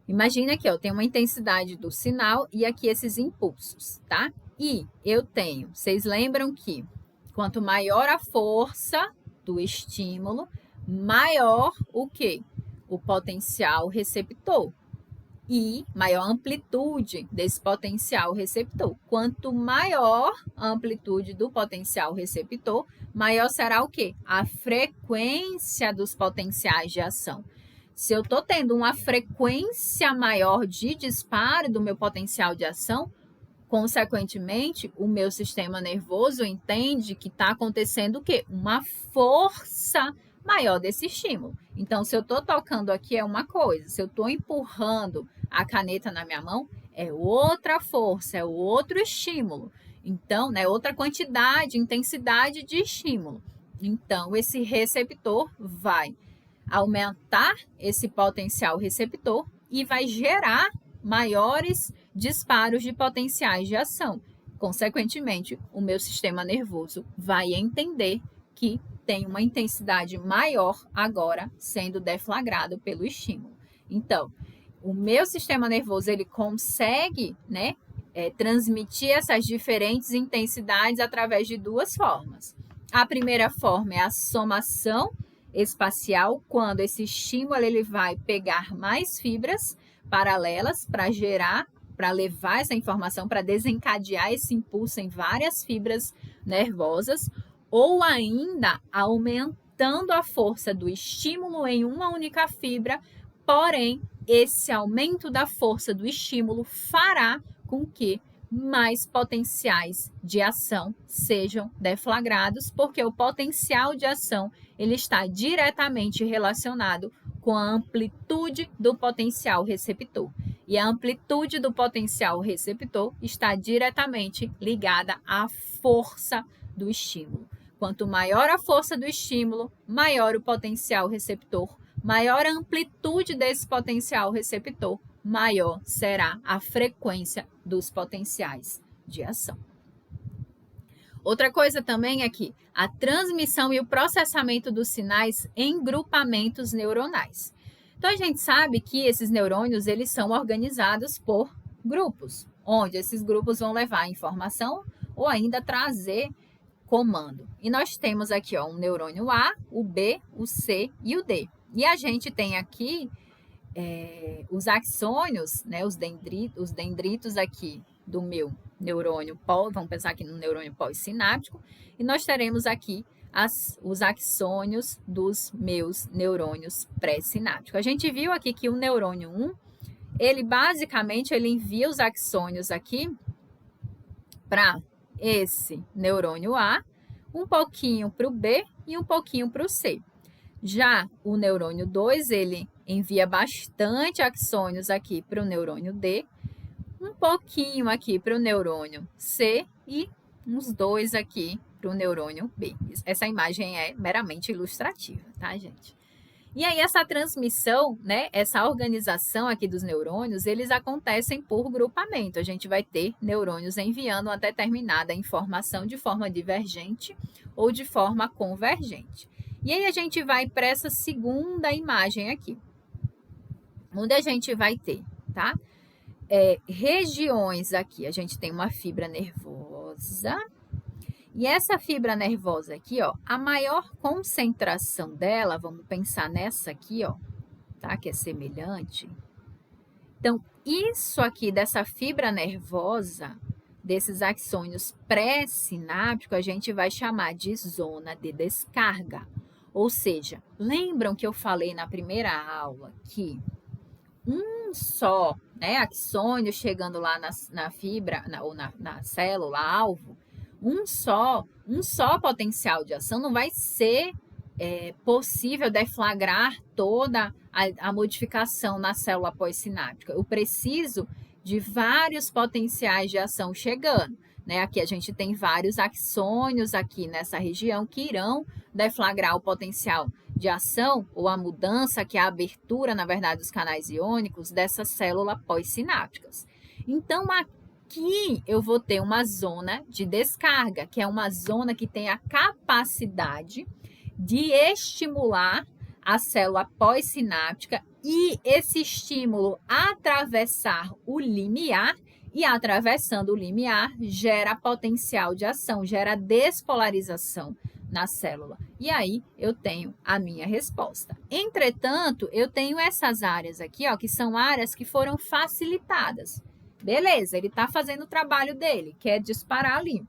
Imagina que eu tenho uma intensidade do sinal e aqui esses impulsos, tá? E eu tenho, vocês lembram que quanto maior a força do estímulo, maior o quê? O potencial receptor. E maior amplitude desse potencial receptor. Quanto maior a amplitude do potencial receptor, maior será o quê? A frequência dos potenciais de ação. Se eu estou tendo uma frequência maior de disparo do meu potencial de ação, consequentemente, o meu sistema nervoso entende que está acontecendo o quê? Uma força maior desse estímulo. Então, se eu estou tocando aqui é uma coisa, se eu estou empurrando a caneta na minha mão, é outra força, é outro estímulo. Então, né, outra quantidade, intensidade de estímulo. Então, esse receptor vai aumentar esse potencial receptor e vai gerar maiores disparos de potenciais de ação. Consequentemente, o meu sistema nervoso vai entender que tem uma intensidade maior agora sendo deflagrado pelo estímulo. Então, o meu sistema nervoso ele consegue, né, transmitir essas diferentes intensidades através de duas formas. A primeira forma é a somação espacial, quando esse estímulo ele vai pegar mais fibras paralelas para gerar, para levar essa informação, para desencadear esse impulso em várias fibras nervosas, ou ainda aumentando a força do estímulo em uma única fibra, porém, esse aumento da força do estímulo fará com que mais potenciais de ação sejam deflagrados, porque o potencial de ação ele está diretamente relacionado com a amplitude do potencial receptor. E a amplitude do potencial receptor está diretamente ligada à força do estímulo. Quanto maior a força do estímulo, maior o potencial receptor, maior a amplitude desse potencial receptor, maior será a frequência dos potenciais de ação. Outra coisa também é que a transmissão e o processamento dos sinais em grupamentos neuronais. Então, a gente sabe que esses neurônios eles são organizados por grupos, onde esses grupos vão levar informação ou ainda trazer comando. E nós temos aqui um neurônio A, o B, o C e o D. E a gente tem aqui os axônios, né, os dendritos aqui do meu neurônio, vamos pensar aqui no neurônio pós-sináptico, e nós teremos aqui os axônios dos meus neurônios pré-sinápticos. A gente viu aqui que o neurônio 1, ele basicamente envia os axônios aqui para esse neurônio A, um pouquinho para o B e um pouquinho para o C. Já o neurônio 2, ele envia bastante axônios aqui para o neurônio D, um pouquinho aqui para o neurônio C e uns 2 aqui para o neurônio B. Essa imagem é meramente ilustrativa, tá, gente? E aí essa transmissão, né, essa organização aqui dos neurônios, eles acontecem por grupamento. A gente vai ter neurônios enviando uma determinada informação de forma divergente ou de forma convergente. E aí a gente vai para essa segunda imagem aqui, onde a gente vai ter, tá? Regiões aqui, a gente tem uma fibra nervosa. E essa fibra nervosa aqui, ó, a maior concentração dela, vamos pensar nessa aqui, ó, tá? Que é semelhante. Então, isso aqui dessa fibra nervosa, desses axônios pré-sinápticos, a gente vai chamar de zona de descarga. Ou seja, lembram que eu falei na primeira aula que um só, né, axônio chegando lá na fibra, ou na célula-alvo, um só potencial de ação não vai ser possível deflagrar toda a modificação na célula pós-sináptica. Eu preciso de vários potenciais de ação chegando, né? Aqui a gente tem vários axônios aqui nessa região que irão deflagrar o potencial de ação ou a mudança, que é a abertura, na verdade, dos canais iônicos dessa célula pós-sinápticas. Então, aqui eu vou ter uma zona de descarga, que é uma zona que tem a capacidade de estimular a célula pós-sináptica e esse estímulo atravessar o limiar, e atravessando o limiar gera potencial de ação, gera despolarização na célula. E aí eu tenho a minha resposta. Entretanto, eu tenho essas áreas aqui, ó, que são áreas que foram facilitadas. Beleza, ele está fazendo o trabalho dele, quer disparar ali,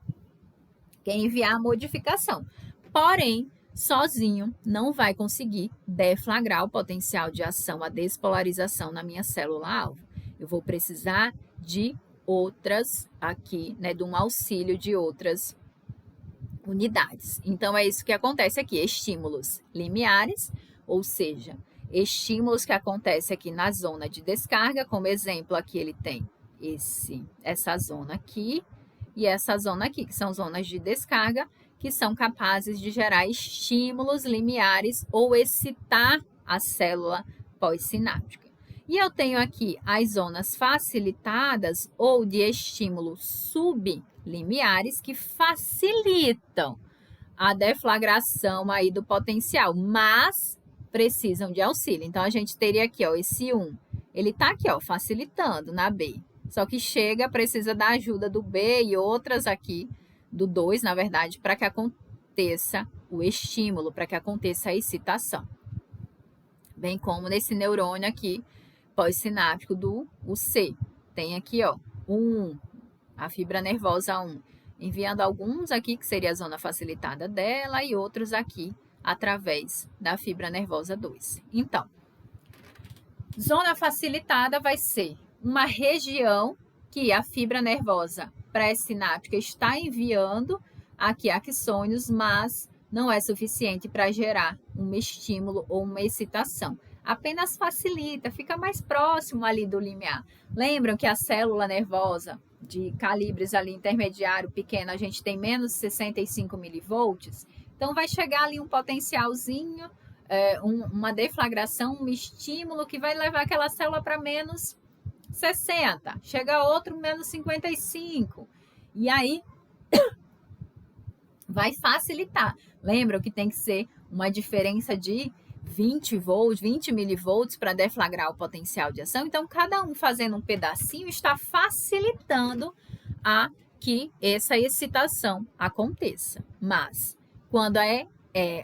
quer enviar a modificação. Porém, sozinho não vai conseguir deflagrar o potencial de ação, a despolarização na minha célula-alvo. Eu vou precisar de outras aqui, né, de um auxílio de outras unidades. Então, é isso que acontece aqui, estímulos limiares, ou seja, estímulos que acontecem aqui na zona de descarga, como exemplo, aqui ele tem essa zona aqui e essa zona aqui, que são zonas de descarga, que são capazes de gerar estímulos limiares ou excitar a célula pós-sináptica. E eu tenho aqui as zonas facilitadas ou de estímulos sublimiares que facilitam a deflagração aí do potencial, mas precisam de auxílio. Então, a gente teria aqui, ó, esse 1, ele tá aqui, ó, facilitando na B. Só que precisa da ajuda do B e outras aqui, do 2, na verdade, para que aconteça o estímulo, para que aconteça a excitação. Bem como nesse neurônio aqui, pós-sináptico do C. Tem aqui, ó, a fibra nervosa 1, enviando alguns aqui, que seria a zona facilitada dela, e outros aqui, através da fibra nervosa 2. Então, zona facilitada vai ser uma região que a fibra nervosa pré-sináptica está enviando aqui axônios, mas não é suficiente para gerar um estímulo ou uma excitação. Apenas facilita, fica mais próximo ali do limiar. Lembram que a célula nervosa de calibres ali intermediário pequeno, a gente tem menos de 65 milivolts, então vai chegar ali um potencialzinho, uma deflagração, um estímulo que vai levar aquela célula para menos 60, chega outro menos 55, e aí vai facilitar. Lembram que tem que ser uma diferença de 20 volts, 20 milivolts para deflagrar o potencial de ação. Então, cada um fazendo um pedacinho está facilitando a que essa excitação aconteça. Mas, quando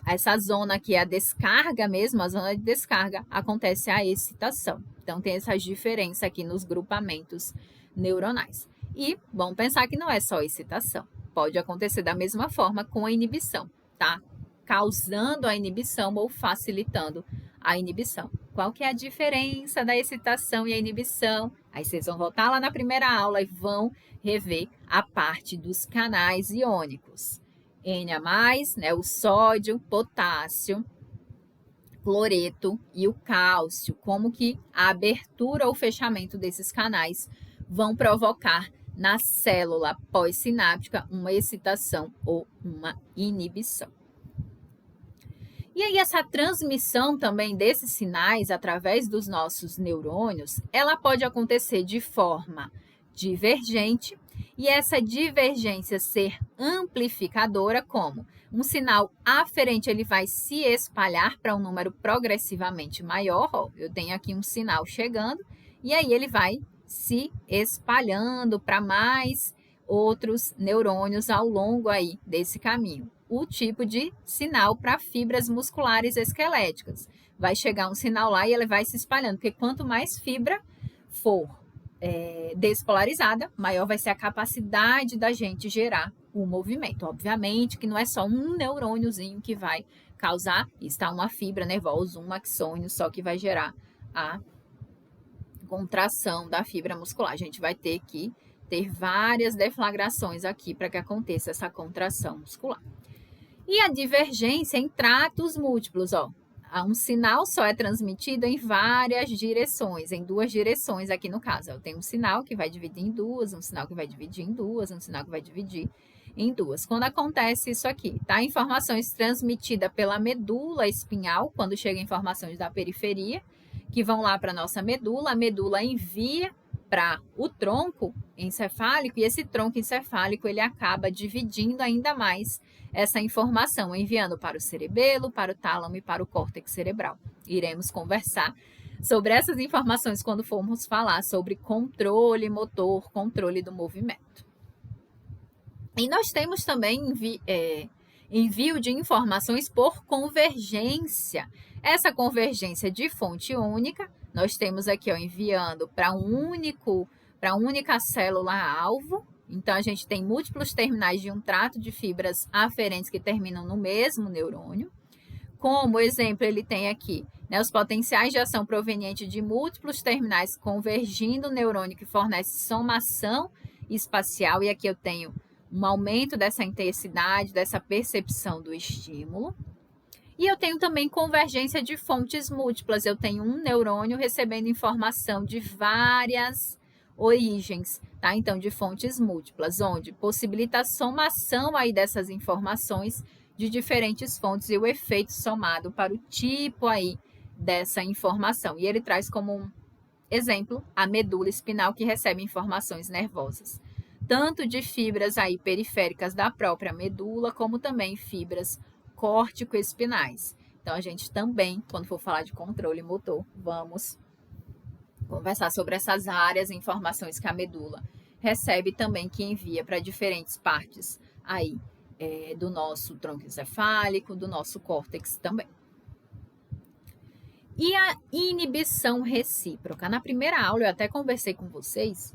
essa zona aqui é a descarga mesmo, a zona de descarga, acontece a excitação. Então, tem essas diferenças aqui nos grupamentos neuronais. E vamos pensar que não é só excitação. Pode acontecer da mesma forma com a inibição, tá? Causando a inibição ou facilitando a inibição. Qual que é a diferença da excitação e a inibição? Aí vocês vão voltar lá na primeira aula e vão rever a parte dos canais iônicos. Na+, né, o sódio, potássio, cloreto e o cálcio, como que a abertura ou fechamento desses canais vão provocar na célula pós-sináptica uma excitação ou uma inibição. E aí essa transmissão também desses sinais através dos nossos neurônios, ela pode acontecer de forma divergente e essa divergência ser amplificadora, como um sinal aferente ele vai se espalhar para um número progressivamente maior. Ó, eu tenho aqui um sinal chegando e aí ele vai se espalhando para mais outros neurônios ao longo aí desse caminho. O tipo de sinal para fibras musculares esqueléticas. Vai chegar um sinal lá e ele vai se espalhando, porque quanto mais fibra for despolarizada, maior vai ser a capacidade da gente gerar o movimento. Obviamente que não é só um neurôniozinho que vai causar, está uma fibra nervosa, um axônio, só que vai gerar a contração da fibra muscular. A gente vai ter que ter várias deflagrações aqui para que aconteça essa contração muscular. E a divergência em tratos múltiplos, ó. Um sinal só é transmitido em várias direções, em duas direções aqui no caso. Eu tenho um sinal que vai dividir em duas, um sinal que vai dividir em duas, um sinal que vai dividir em duas. Quando acontece isso aqui, tá? Informações transmitidas pela medula espinhal, quando chegam informações da periferia, que vão lá para a nossa medula, a medula envia para o tronco encefálico e esse tronco encefálico ele acaba dividindo ainda mais essa informação, enviando para o cerebelo, para o tálamo e para o córtex cerebral. Iremos conversar sobre essas informações quando formos falar sobre controle motor, controle do movimento. E nós temos também envio de informações por convergência. Essa convergência de fonte única, nós temos aqui ó, enviando para uma única célula-alvo. Então, a gente tem múltiplos terminais de um trato de fibras aferentes que terminam no mesmo neurônio. Como exemplo, ele tem aqui né, os potenciais de ação provenientes de múltiplos terminais convergindo o neurônio que fornece somação espacial. E aqui eu tenho um aumento dessa intensidade, dessa percepção do estímulo. E eu tenho também convergência de fontes múltiplas. Eu tenho um neurônio recebendo informação de várias origens, tá? Então, de fontes múltiplas, onde possibilita a somação aí dessas informações de diferentes fontes e o efeito somado para o tipo aí dessa informação. E ele traz como um exemplo a medula espinal que recebe informações nervosas, tanto de fibras aí periféricas da própria medula, como também fibras córtico-espinais. Então, a gente também, quando for falar de controle motor, vamos conversar sobre essas áreas e informações que a medula recebe também, que envia para diferentes partes aí do nosso tronco encefálico, do nosso córtex também. E a inibição recíproca? Na primeira aula eu até conversei com vocês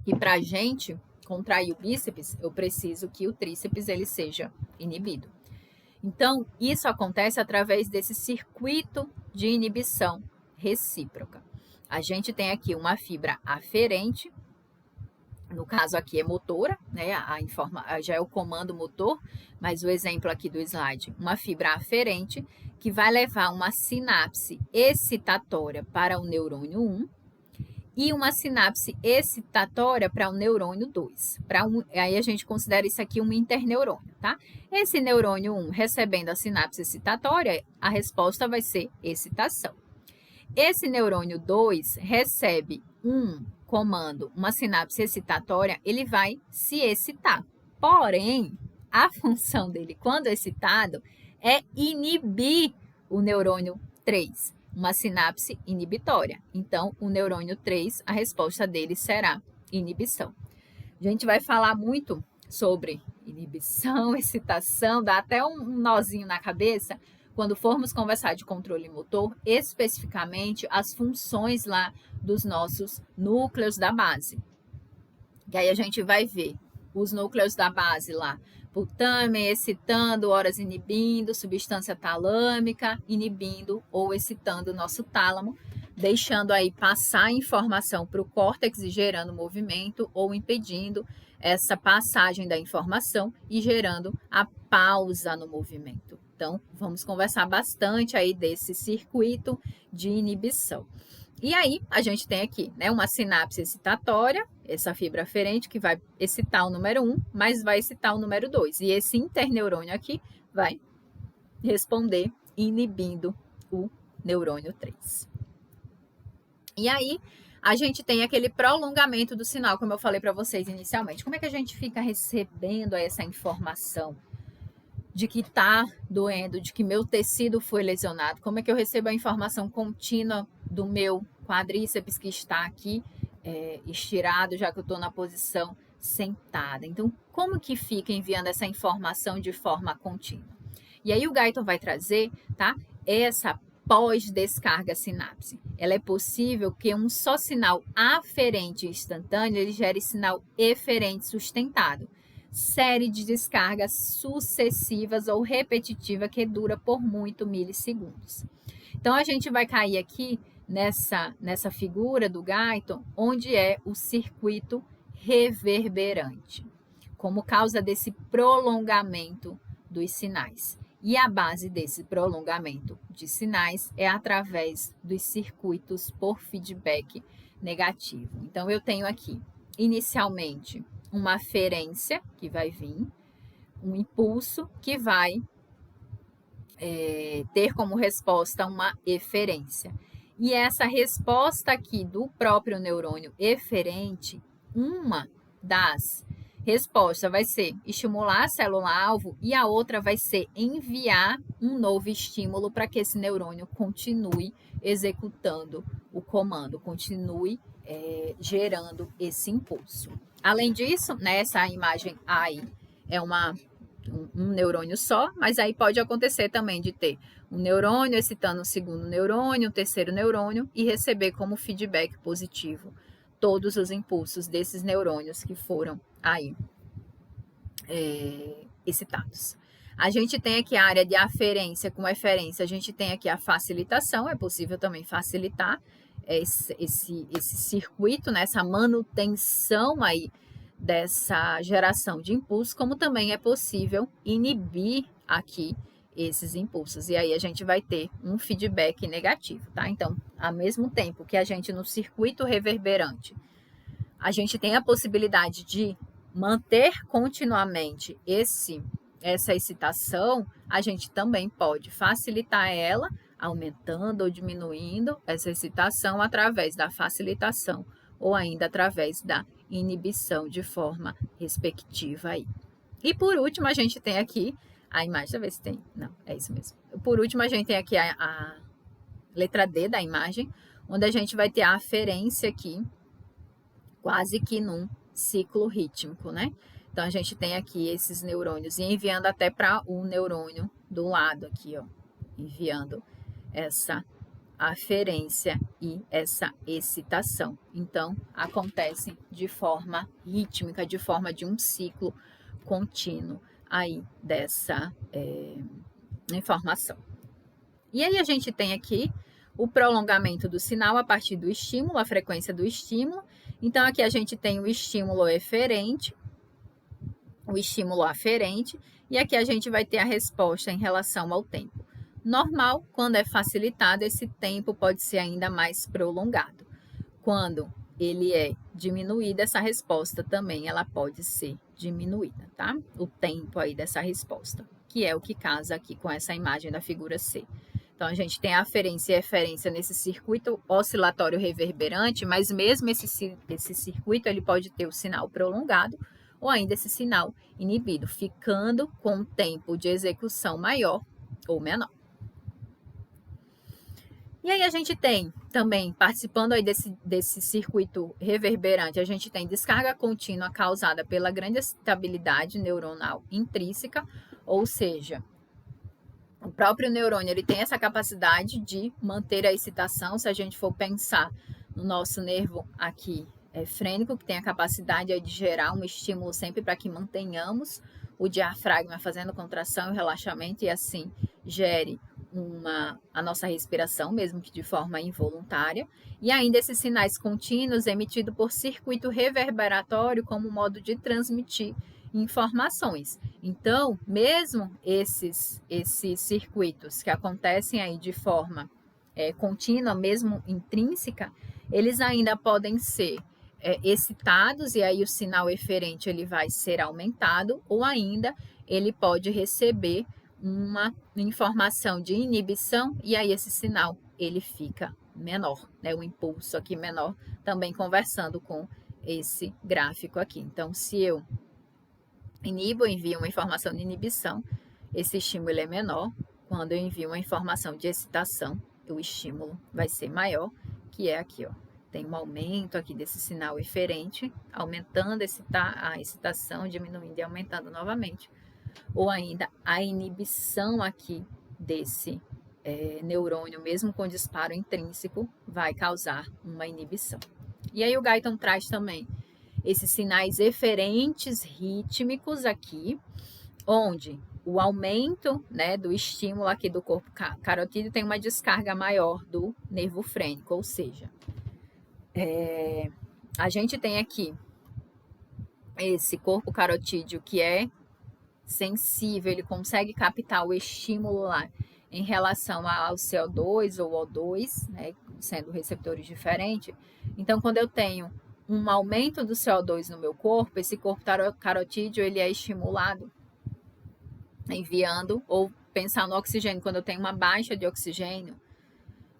que para a gente contrair o bíceps, eu preciso que o tríceps ele seja inibido. Então, isso acontece através desse circuito de inibição recíproca. A gente tem aqui uma fibra aferente, no caso aqui é motora, né? Já é o comando motor, mas o exemplo aqui do slide, uma fibra aferente que vai levar uma sinapse excitatória para o neurônio 1 e uma sinapse excitatória para o neurônio 2. Aí a gente considera isso aqui um interneurônio, tá? Esse neurônio 1 recebendo a sinapse excitatória, a resposta vai ser excitação. Esse neurônio 2 recebe um comando, uma sinapse excitatória, ele vai se excitar. Porém, a função dele, quando excitado, é inibir o neurônio 3. Uma sinapse inibitória. Então, o neurônio 3, a resposta dele será inibição. A gente vai falar muito sobre inibição, excitação, dá até um nozinho na cabeça quando formos conversar de controle motor, especificamente as funções lá dos nossos núcleos da base. E aí a gente vai ver os núcleos da base lá, putamen excitando, horas inibindo, substância talâmica inibindo ou excitando o nosso tálamo, deixando aí passar a informação para o córtex e gerando movimento ou impedindo essa passagem da informação e gerando a pausa no movimento. Então, vamos conversar bastante aí desse circuito de inibição. E aí, a gente tem aqui, né, uma sinapse excitatória, essa fibra aferente que vai excitar o número 1, mas vai excitar o número 2. E esse interneurônio aqui vai responder inibindo o neurônio 3. E aí, a gente tem aquele prolongamento do sinal, como eu falei para vocês inicialmente. Como é que a gente fica recebendo essa informação de que está doendo, de que meu tecido foi lesionado? Como é que eu recebo a informação contínua do meu quadríceps que está aqui estirado, já que eu estou na posição sentada? Então, como que fica enviando essa informação de forma contínua? E aí o Guyton vai trazer, tá? Essa pós-descarga sinapse. Ela é possível que um só sinal aferente instantâneo ele gere sinal eferente sustentado. Série de descargas sucessivas ou repetitiva que dura por muito milissegundos. Então, a gente vai cair aqui nessa figura do Guyton, onde é o circuito reverberante, como causa desse prolongamento dos sinais. E a base desse prolongamento de sinais é através dos circuitos por feedback negativo. Então, eu tenho aqui, inicialmente, uma aferência que vai vir, um impulso que vai ter como resposta uma eferência. E essa resposta aqui do próprio neurônio eferente, uma das respostas vai ser estimular a célula-alvo e a outra vai ser enviar um novo estímulo para que esse neurônio continue executando o comando, continue gerando esse impulso. Além disso, nessa imagem aí é um neurônio só, mas aí pode acontecer também de ter um neurônio excitando um segundo neurônio, um terceiro neurônio e receber como feedback positivo todos os impulsos desses neurônios que foram aí excitados. A gente tem aqui a área de aferência com eferência, a gente tem aqui a facilitação, é possível também facilitar esse circuito, né, essa manutenção aí dessa geração de impulso, como também é possível inibir aqui esses impulsos. E aí a gente vai ter um feedback negativo, tá? Então, ao mesmo tempo que a gente no circuito reverberante, a gente tem a possibilidade de manter continuamente essa excitação, a gente também pode facilitar ela, aumentando ou diminuindo essa excitação através da facilitação ou ainda através da inibição de forma respectiva aí. E por último, a gente tem aqui a imagem, deixa eu ver se tem, não, é isso mesmo. Por último, a gente tem aqui a letra D da imagem, onde a gente vai ter a aferência aqui, quase que num ciclo rítmico, né? Então, a gente tem aqui esses neurônios e enviando até para o neurônio do lado aqui, ó, enviando essa aferência e essa excitação. Então, acontecem de forma rítmica, de forma de um ciclo contínuo aí dessa informação. E aí a gente tem aqui o prolongamento do sinal a partir do estímulo, a frequência do estímulo. Então, aqui a gente tem o estímulo eferente, o estímulo aferente, e aqui a gente vai ter a resposta em relação ao tempo. Normal, quando é facilitado, esse tempo pode ser ainda mais prolongado. Quando ele é diminuído, essa resposta também ela pode ser diminuída, tá? O tempo aí dessa resposta, que é o que casa aqui com essa imagem da figura C. Então, a gente tem a aferência e eferência nesse circuito oscilatório reverberante, mas mesmo esse circuito ele pode ter o sinal prolongado ou ainda esse sinal inibido, ficando com um tempo de execução maior ou menor. E aí a gente tem também, participando aí desse circuito reverberante, a gente tem descarga contínua causada pela grande excitabilidade neuronal intrínseca, ou seja, o próprio neurônio ele tem essa capacidade de manter a excitação. Se a gente for pensar no nosso nervo aqui frênico, que tem a capacidade de gerar um estímulo sempre para que mantenhamos o diafragma fazendo contração e relaxamento e assim gere a nossa respiração, mesmo que de forma involuntária, e ainda esses sinais contínuos emitidos por circuito reverberatório como modo de transmitir informações. Então, mesmo esses circuitos que acontecem aí de forma contínua, mesmo intrínseca, eles ainda podem ser excitados e aí o sinal eferente ele vai ser aumentado, ou ainda ele pode receber uma informação de inibição e aí esse sinal ele fica menor, né? O impulso aqui menor, também conversando com esse gráfico aqui. Então, se eu inibo, envio uma informação de inibição, esse estímulo é menor. Quando eu envio uma informação de excitação, o estímulo vai ser maior, que é aqui, ó. Tem um aumento aqui desse sinal eferente, aumentando a excitação, diminuindo e aumentando novamente. Ou ainda a inibição aqui desse neurônio, mesmo com disparo intrínseco, vai causar uma inibição. E aí o Guyton traz também esses sinais eferentes rítmicos aqui, onde o aumento, né, do estímulo aqui do corpo carotídeo tem uma descarga maior do nervo frênico, ou seja, a gente tem aqui esse corpo carotídeo que é sensível, ele consegue captar o estímulo lá em relação ao CO2 ou O2, né, sendo receptores diferentes. Então, quando eu tenho um aumento do CO2 no meu corpo, esse corpo carotídeo ele é estimulado, enviando, ou pensar no oxigênio, quando eu tenho uma baixa de oxigênio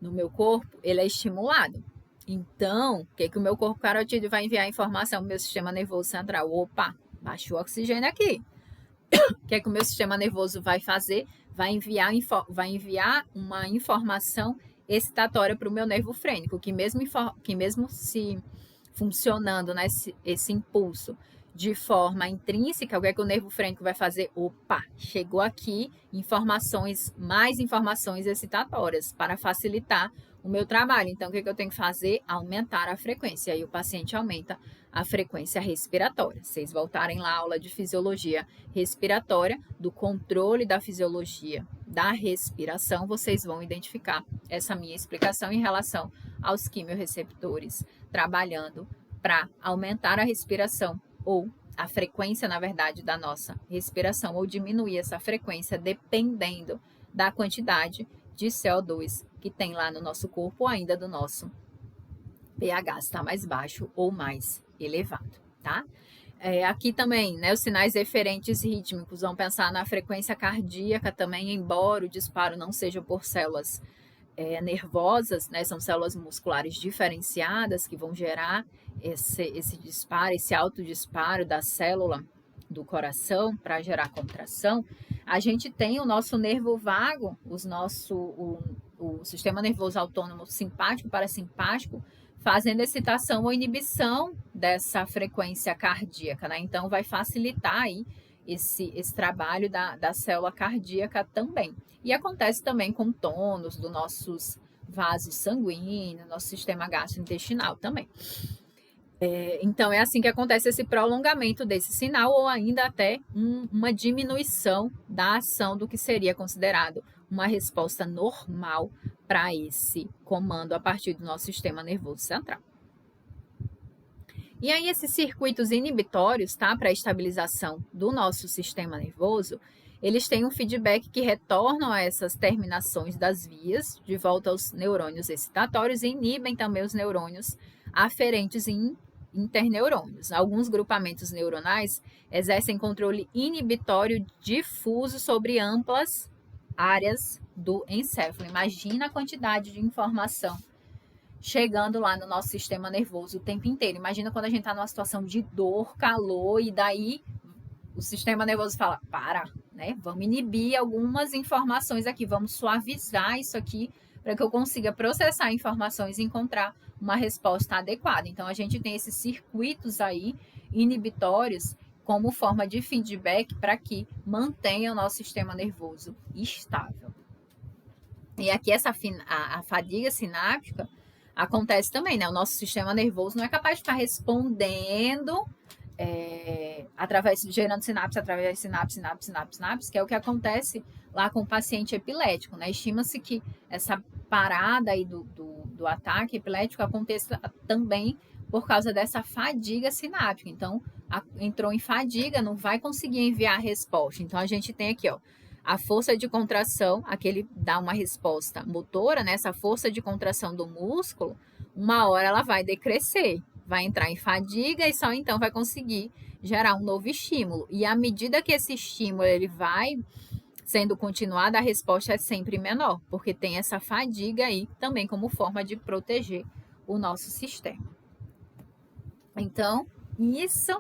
no meu corpo, ele é estimulado. Então, o que o meu corpo carotídeo vai enviar informação para o meu sistema nervoso central? Opa, baixou o oxigênio aqui. O que o meu sistema nervoso vai fazer? Vai enviar uma informação excitatória para o meu nervo frênico, que mesmo se funcionando, né, esse impulso de forma intrínseca, o que o nervo frênico vai fazer? Opa, chegou aqui mais informações excitatórias para facilitar o meu trabalho. Então, o que eu tenho que fazer? Aumentar a frequência. Aí o paciente aumenta a frequência respiratória. Se vocês voltarem lá à aula de fisiologia respiratória, do controle da fisiologia da respiração, vocês vão identificar essa minha explicação em relação aos quimiorreceptores trabalhando para aumentar a respiração ou a frequência, na verdade, da nossa respiração, ou diminuir essa frequência dependendo da quantidade de CO2 que tem lá no nosso corpo, ou ainda do nosso pH, se está mais baixo ou mais elevado, tá? Aqui também, né, os sinais eferentes rítmicos, vão pensar na frequência cardíaca também, embora o disparo não seja por células nervosas, né, são células musculares diferenciadas que vão gerar esse disparo, esse autodisparo da célula do coração para gerar contração. A gente tem o nosso nervo vago, o sistema nervoso autônomo simpático e parasimpático, fazendo excitação ou inibição dessa frequência cardíaca, né? Então, vai facilitar aí esse trabalho da célula cardíaca também. E acontece também com tônus dos nossos vasos sanguíneos, nosso sistema gastrointestinal também. Então, é assim que acontece esse prolongamento desse sinal, ou ainda até uma diminuição da ação do que seria considerado uma resposta normal para esse comando a partir do nosso sistema nervoso central. E aí, esses circuitos inibitórios, tá, para a estabilização do nosso sistema nervoso, eles têm um feedback que retornam a essas terminações das vias, de volta aos neurônios excitatórios, e inibem também os neurônios aferentes em interneurônios. Alguns grupamentos neuronais exercem controle inibitório difuso sobre amplas áreas do encéfalo. Imagina a quantidade de informação chegando lá no nosso sistema nervoso o tempo inteiro. Imagina quando a gente está numa situação de dor, calor, e daí o sistema nervoso fala, né? Vamos inibir algumas informações aqui, vamos suavizar isso aqui para que eu consiga processar informações e encontrar uma resposta adequada. Então, a gente tem esses circuitos aí inibitórios como forma de feedback para que mantenha o nosso sistema nervoso estável. E aqui a fadiga sináptica acontece também, né? O nosso sistema nervoso não é capaz de ficar respondendo gerando sinapse através de sinapse, que é o que acontece lá com o paciente epilético, né? Estima-se que essa parada aí do ataque epilético aconteça também por causa dessa fadiga sináptica. Então, entrou em fadiga, não vai conseguir enviar a resposta. Então, a gente tem aqui, ó, A força de contração, aquele dá uma resposta motora, né? Essa força de contração do músculo, uma hora ela vai decrescer, vai entrar em fadiga e só então vai conseguir gerar um novo estímulo. E à medida que esse estímulo ele vai sendo continuado, a resposta é sempre menor, porque tem essa fadiga aí também como forma de proteger o nosso sistema. Então, isso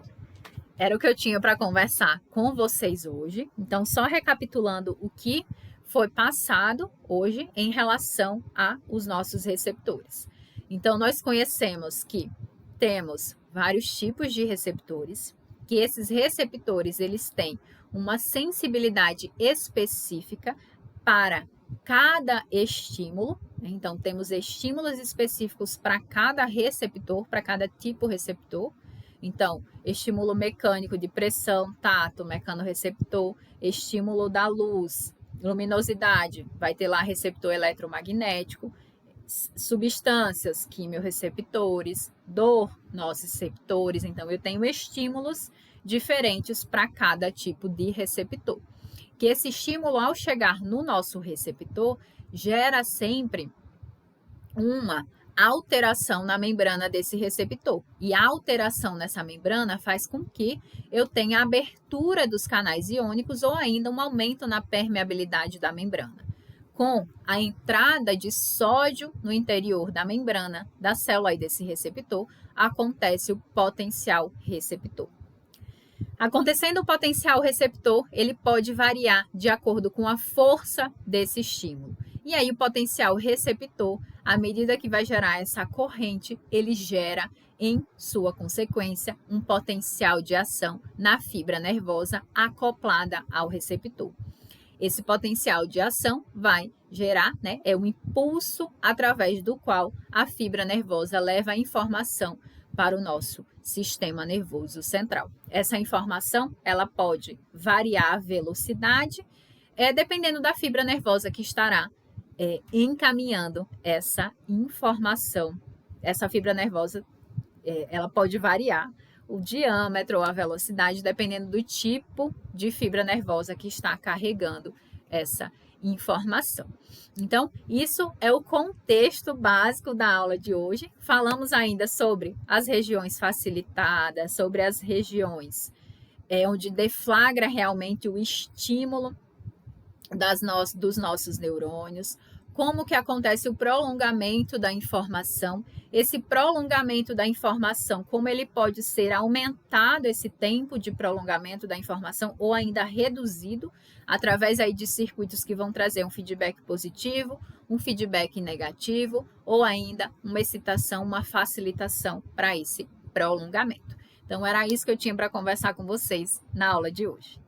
era o que eu tinha para conversar com vocês hoje. Então, só recapitulando o que foi passado hoje em relação aos nossos receptores. Então, nós conhecemos que temos vários tipos de receptores, que esses receptores eles têm uma sensibilidade específica para cada estímulo. Então, temos estímulos específicos para cada receptor, para cada tipo receptor. Então, estímulo mecânico de pressão, tato, mecanorreceptor, estímulo da luz, luminosidade, vai ter lá receptor eletromagnético, substâncias, quimiorreceptores, dor, nociceptores. Então, eu tenho estímulos diferentes para cada tipo de receptor. Que esse estímulo, ao chegar no nosso receptor, gera sempre uma alteração na membrana desse receptor. E a alteração nessa membrana faz com que eu tenha abertura dos canais iônicos ou ainda um aumento na permeabilidade da membrana. Com a entrada de sódio no interior da membrana da célula e desse receptor, acontece o potencial receptor. Acontecendo o potencial receptor, ele pode variar de acordo com a força desse estímulo. E aí o potencial receptor, à medida que vai gerar essa corrente, ele gera, em sua consequência, um potencial de ação na fibra nervosa acoplada ao receptor. Esse potencial de ação vai gerar, né, é um impulso através do qual a fibra nervosa leva a informação para o nosso sistema nervoso central. Essa informação, ela pode variar a velocidade, dependendo da fibra nervosa que estará encaminhando essa informação. Essa fibra nervosa, ela pode variar o diâmetro ou a velocidade, dependendo do tipo de fibra nervosa que está carregando essa informação. Então, isso é o contexto básico da aula de hoje. Falamos ainda sobre as regiões facilitadas, sobre as regiões onde deflagra realmente o estímulo dos nossos neurônios, como que acontece o prolongamento da informação, esse prolongamento da informação, como ele pode ser aumentado, esse tempo de prolongamento da informação, ou ainda reduzido, através aí de circuitos que vão trazer um feedback positivo, um feedback negativo, ou ainda uma excitação, uma facilitação para esse prolongamento. Então, era isso que eu tinha para conversar com vocês na aula de hoje.